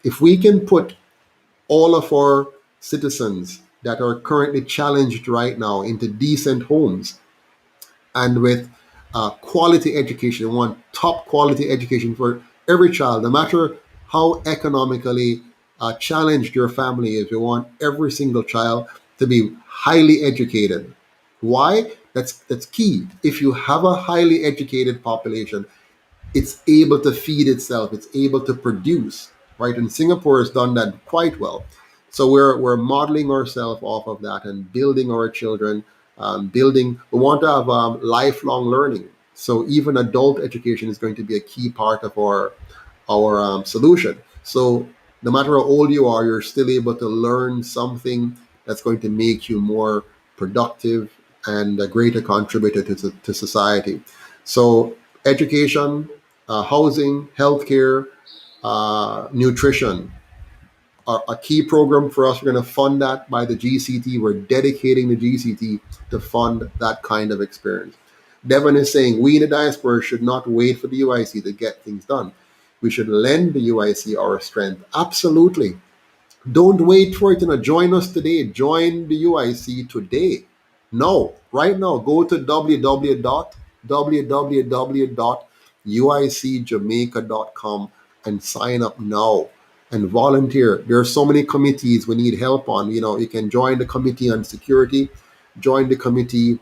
If we can put all of our citizens that are currently challenged right now into decent homes, and with quality education. We want top quality education for every child, no matter how economically challenged your family is. We want every single child to be highly educated. Why? That's key. If you have a highly educated population, it's able to feed itself, it's able to produce, right? And Singapore has done that quite well. So we're modeling ourselves off of that and building our children, building. We want to have lifelong learning. So even adult education is going to be a key part of our solution. So no matter how old you are, you're still able to learn something that's going to make you more productive and a greater contributor to society. So education, housing, healthcare, nutrition are a key program for us. We're going to fund that by the GCT. We're dedicating the GCT to fund that kind of experience. Devon is saying we in the diaspora should not wait for the UIC to get things done. We should lend the UIC our strength. Absolutely. Don't wait for it. Join us today. Join the UIC today. No, right now, go to www.uicjamaica.com and sign up now and volunteer. There are so many committees we need help on. You can join the committee on security, join the committee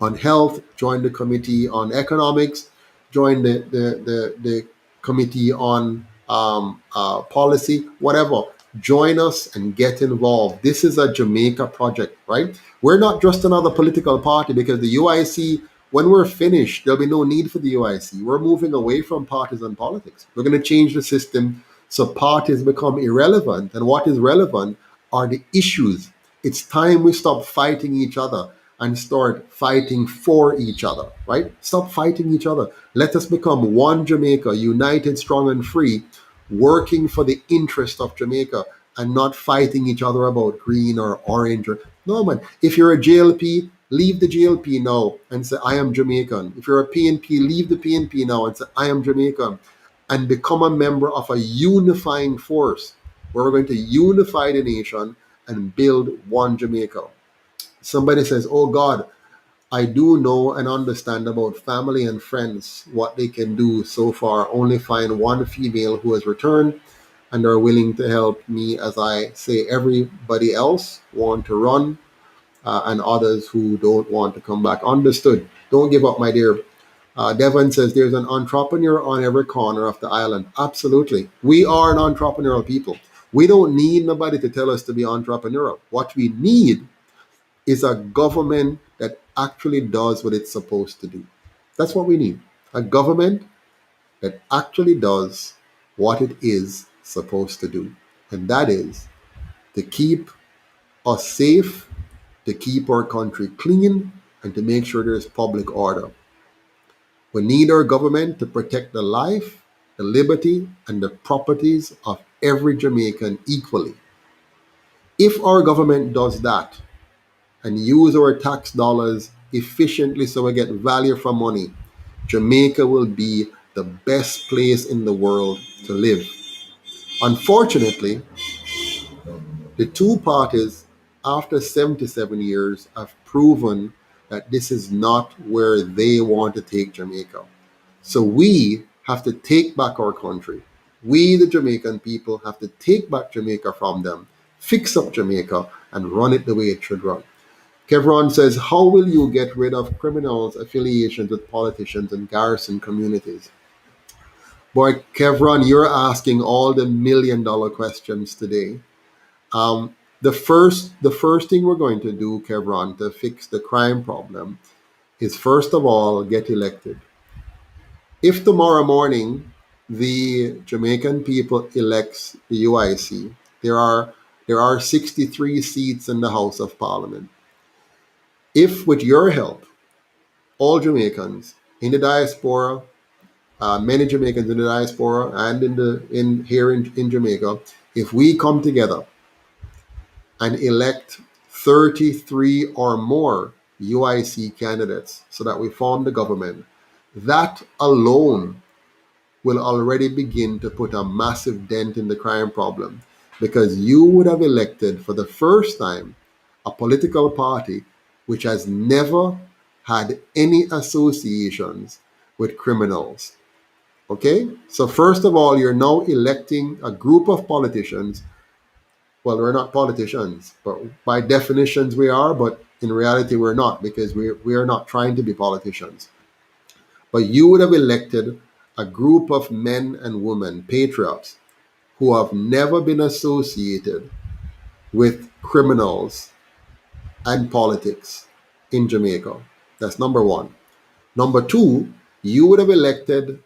on health, join the committee on economics, join the committee on policy, whatever. Join us and get involved. This is a Jamaica project, right? We're not just another political party, because the UIC, when we're finished, there'll be no need for the UIC. We're moving away from partisan politics. We're going to change the system so parties become irrelevant. And what is relevant are the issues. It's time we stop fighting each other and start fighting for each other, right? Stop fighting each other. Let us become one Jamaica, united, strong, and free, working for the interest of Jamaica and not fighting each other about green or orange. No, man. If you're a JLP, leave the JLP now and say, I am Jamaican. If you're a PNP, leave the PNP now and say, I am Jamaican. And become a member of a unifying force where we're going to unify the nation and build one Jamaica. Somebody says, oh God, I do know and understand about family and friends, what they can do so far. Only find one female who has returned and are willing to help me, as I say everybody else want to run, and others who don't want to come back. Understood. Don't give up, my dear. Devon says there's an entrepreneur on every corner of the island. Absolutely. We are an entrepreneurial people. We don't need nobody to tell us to be entrepreneurial. What we need is a government that actually does what it's supposed to do. That's what we need. A government that actually does what it is supposed to do. And that is to keep us safe, to keep our country clean, and to make sure there's public order. We need our government to protect the life, the liberty, and the properties of every Jamaican equally. If our government does that and use our tax dollars efficiently so we get value for money, Jamaica will be the best place in the world to live. Unfortunately, the two parties, after 77 years, have proven that this is not where they want to take Jamaica. So we have to take back our country. We, the Jamaican people, have to take back Jamaica from them, fix up Jamaica, and run it the way it should run. Kevron says, how will you get rid of criminals' affiliations with politicians and garrison communities? Boy, Kevron, you're asking all the $1 million questions today. The first thing we're going to do, Kevron, to fix the crime problem is first of all get elected. If tomorrow morning the Jamaican people elects the UIC, there are 63 seats in the House of Parliament. If with your help, all Jamaicans in the diaspora, many Jamaicans in the diaspora and in here in Jamaica, if we come together and elect 33 or more UIC candidates so that we form the government, that alone will already begin to put a massive dent in the crime problem because you would have elected for the first time a political party which has never had any associations with criminals. Okay? So, first of all, you're now electing a group of politicians. Well, we're not politicians, but by definitions we are, but in reality we're not because we are not trying to be politicians. But you would have elected a group of men and women, patriots, who have never been associated with criminals and politics in Jamaica. That's number one. Number two, you would have elected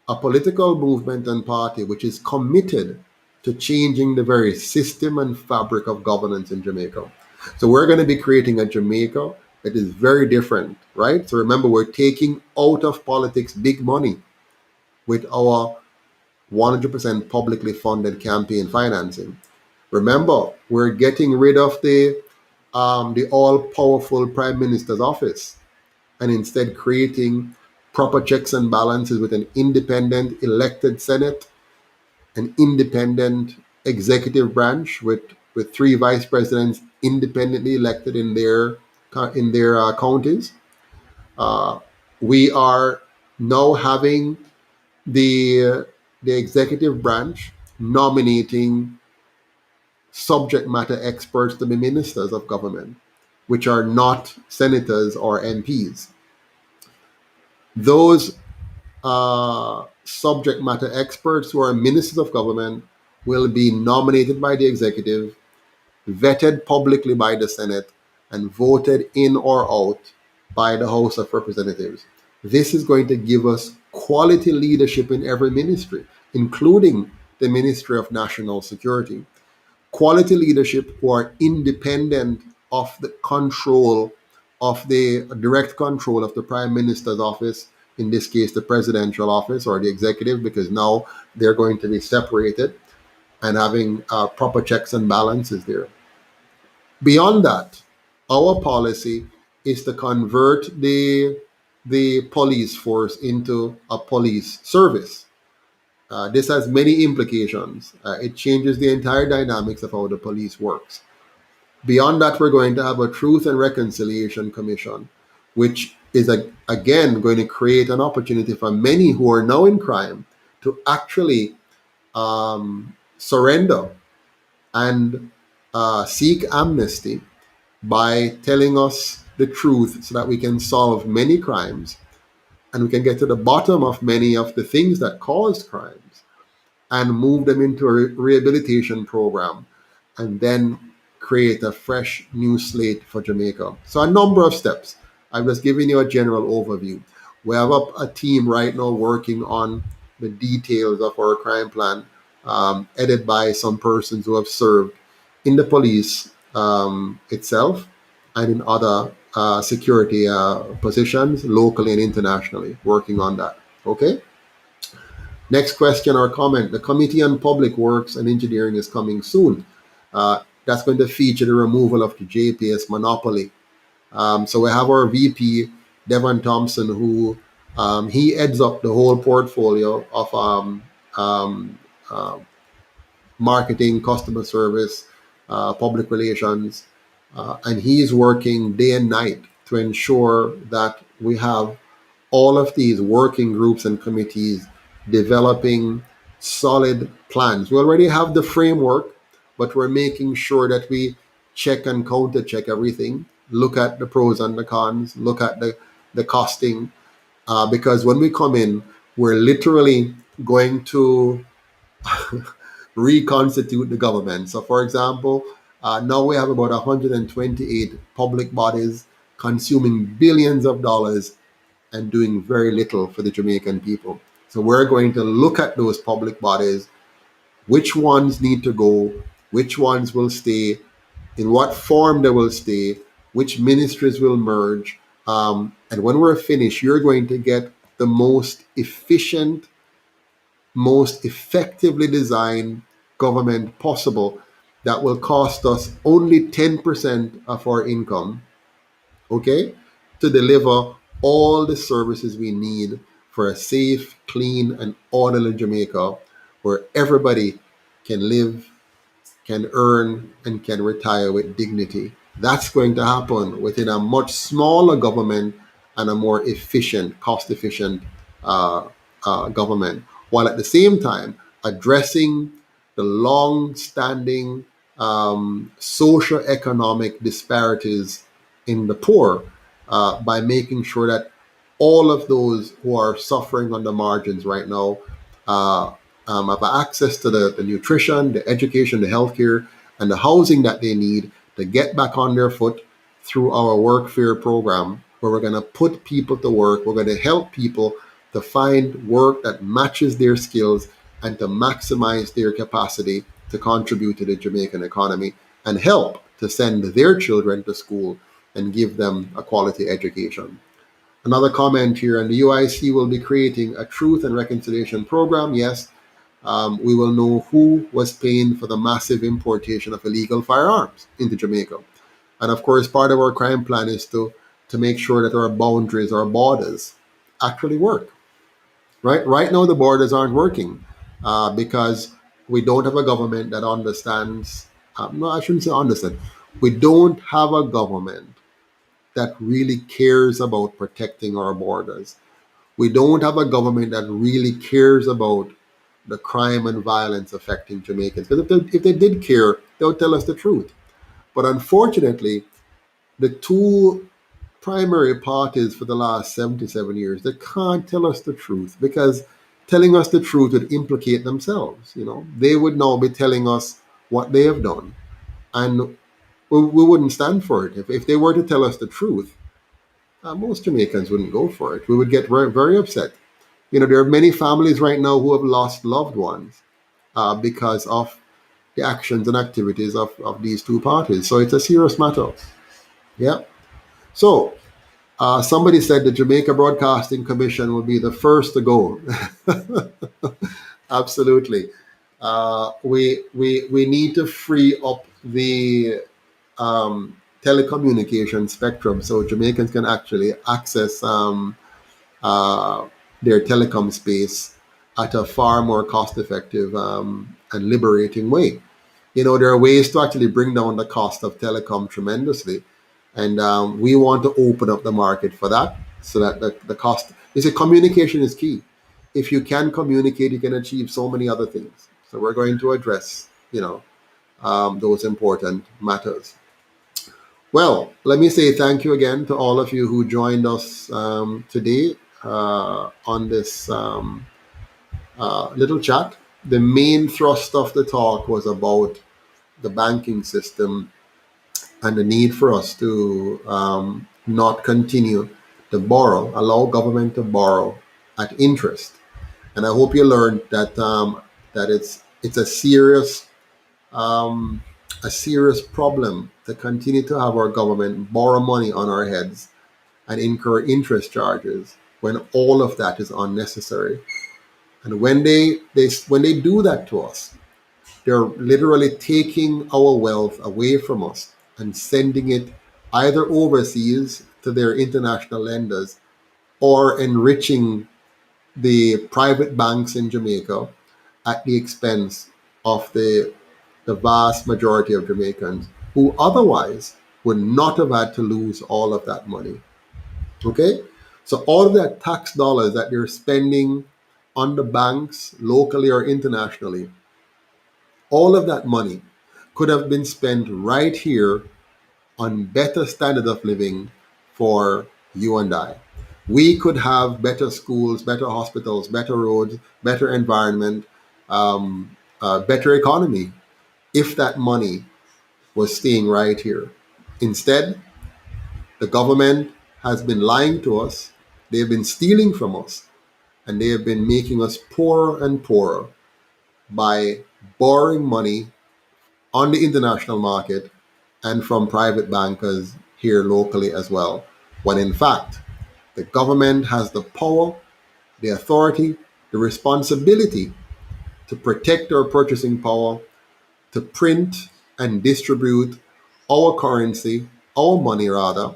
a political movement and party which is committed to changing the very system and fabric of governance in Jamaica. So we're going to be creating a Jamaica that is very different, right? So remember, we're taking out of politics big money with our 100% publicly funded campaign financing. Remember, we're getting rid of the all-powerful Prime Minister's office and instead creating proper checks and balances with an independent elected Senate, an independent executive branch with three vice presidents independently elected in their counties. Uh, we are now having the the executive branch nominating subject matter experts to be ministers of government, which are not senators or MPs. Those subject matter experts who are ministers of government will be nominated by the executive, vetted publicly by the Senate, and voted in or out by the House of Representatives. This is going to give us quality leadership in every ministry, including the Ministry of National Security. Quality leadership who are independent of the control of the direct control of the Prime Minister's office, in this case, the presidential office or the executive, because now they're going to be separated and having proper checks and balances there. Beyond that, our policy is to convert the police force into a police service. This has many implications. It changes the entire dynamics of how the police works. Beyond that, we're going to have a Truth and Reconciliation Commission, which is again going to create an opportunity for many who are now in crime to actually surrender and seek amnesty by telling us the truth so that we can solve many crimes and we can get to the bottom of many of the things that caused crimes and move them into a rehabilitation program and then create a fresh new slate for Jamaica. So, a number of steps. I've just given you a general overview. We have a team right now working on the details of our crime plan, headed by some persons who have served in the police itself and in other security positions locally and internationally, working on that. Okay. Next question or comment. The Committee on Public Works and Engineering is coming soon. That's going to feature the removal of the JPS monopoly. So we have our VP, Devon Thompson, who he heads up the whole portfolio of um, uh, marketing, customer service, public relations, and he's working day and night to ensure that we have all of these working groups and committees developing solid plans. We already have the framework, but we're making sure that we check and counter check everything, look at the pros and the cons, look at the costing, because when we come in, we're literally going to reconstitute the government. So, for example, now we have about 128 public bodies consuming billions of dollars and doing very little for the Jamaican people. So, we're going to look at those public bodies, which ones need to go, which ones will stay, in what form they will stay, which ministries will merge. And when we're finished, you're going to get the most efficient, most effectively designed government possible that will cost us only 10% of our income, okay, to deliver all the services we need for a safe, clean, and orderly Jamaica where everybody can live, can earn, and can retire with dignity. That's going to happen within a much smaller government and a more efficient, cost efficient government, while at the same time addressing the long standing socio-economic disparities in the poor, by making sure that all of those who are suffering on the margins right now uh, have access to the nutrition, the education, the healthcare, and the housing that they need to get back on their foot through our work fair program, where we're going to put people to work. We're going to help people to find work that matches their skills and to maximize their capacity to contribute to the Jamaican economy and help to send their children to school and give them a quality education. Another comment here, and the UIC will be creating a truth and reconciliation program. Yes, we will know who was paying for the massive importation of illegal firearms into Jamaica. And of course, part of our crime plan is to make sure that our boundaries, our borders, actually work. Right now, the borders aren't working because we don't have a government that understands. No, I shouldn't say understand. We don't have a government that really cares about protecting our borders. We don't have a government that really cares about the crime and violence affecting Jamaicans. Because if they did care, they would tell us the truth. But unfortunately, the two primary parties for the last 77 years, they can't tell us the truth because telling us the truth would implicate themselves. They would now be telling us what they have done. And we wouldn't stand for it. If they were to tell us the truth, most Jamaicans wouldn't go for it. We would get very, very upset. There are many families right now who have lost loved ones because of the actions and activities of these two parties. So it's a serious matter. Yeah. So somebody said the Jamaica Broadcasting Commission will be the first to go. Absolutely. We need to free up the telecommunication spectrum so Jamaicans can actually access uh, their telecom space at a far more cost effective and liberating way. There are ways to actually bring down the cost of telecom tremendously. And we want to open up the market for that so that the cost, you see, communication is key. If you can communicate, you can achieve so many other things. So we're going to address, those important matters. Well, let me say thank you again to all of you who joined us today on this little chat. The main thrust of the talk was about the banking system and the need for us to not continue to borrow, allow government to borrow at interest. And I hope you learned that that it's um, a serious problem to continue to have our government borrow money on our heads and incur interest charges when all of that is unnecessary. And when they do that to us, they're literally taking our wealth away from us and sending it either overseas to their international lenders or enriching the private banks in Jamaica at the expense of the vast majority of Jamaicans who otherwise would not have had to lose all of that money. Okay? So all of that tax dollars that they're spending on the banks locally or internationally, all of that money could have been spent right here on better standard of living for you and I. We could have better schools, better hospitals, better roads, better environment, better economy if that money was staying right here. Instead, the government has been lying to us, they've been stealing from us, and they have been making us poorer and poorer by borrowing money on the international market and from private bankers here locally as well. When in fact, the government has the power, the authority, the responsibility to protect our purchasing power, to print and distribute our currency, our money rather,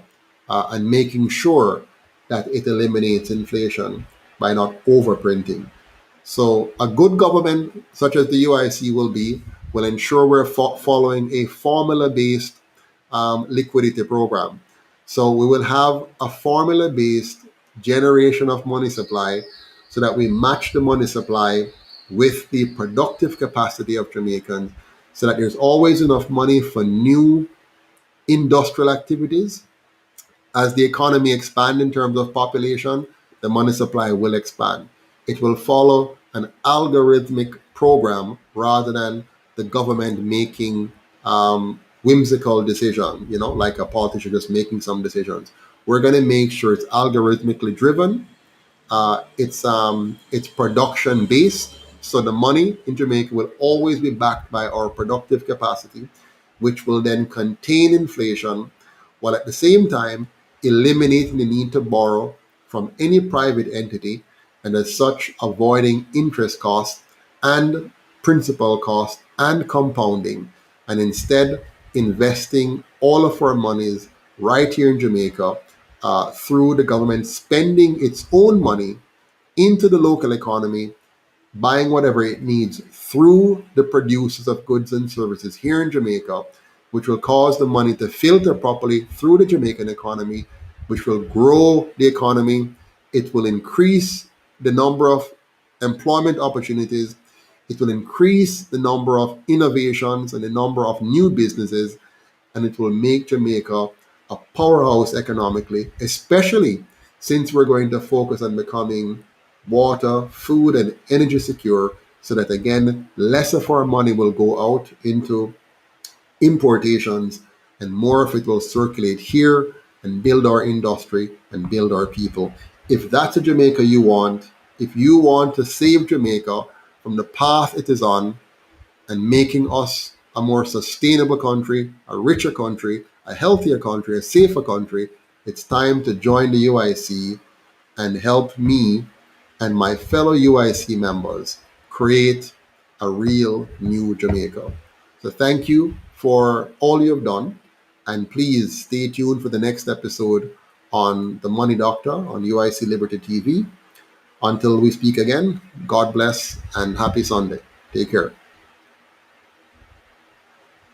and making sure that it eliminates inflation by not overprinting. So, a good government, such as the UIC will ensure we're following a formula based liquidity program. So, we will have a formula based generation of money supply so that we match the money supply with the productive capacity of Jamaicans so that there's always enough money for new industrial activities. As the economy expands in terms of population, the money supply will expand. It will follow an algorithmic program rather than the government making whimsical decisions, like a politician just making some decisions. We're going to make sure it's algorithmically driven, it's production based. So the money in Jamaica will always be backed by our productive capacity, which will then contain inflation, while at the same time eliminating the need to borrow from any private entity, and as such avoiding interest costs and principal costs and compounding, and instead investing all of our monies right here in Jamaica through the government spending its own money into the local economy, buying whatever it needs through the producers of goods and services here in Jamaica, which will cause the money to filter properly through the Jamaican economy, which will grow the economy. It will increase the number of employment opportunities. It will increase the number of innovations and the number of new businesses, and it will make Jamaica a powerhouse economically, especially since we're going to focus on becoming water, food, and energy secure, so that again, less of our money will go out into importations and more of it will circulate here and build our industry and build our people. If that's a Jamaica you want, if you want to save Jamaica from the path it is on, and making us a more sustainable country, a richer country, a healthier country, a safer country, it's time to join the UIC and help me and my fellow UIC members create a real new Jamaica. So thank you for all you have done. And please stay tuned for the next episode on The Money Doctor on UIC Liberty TV. Until we speak again, God bless and happy Sunday. Take care.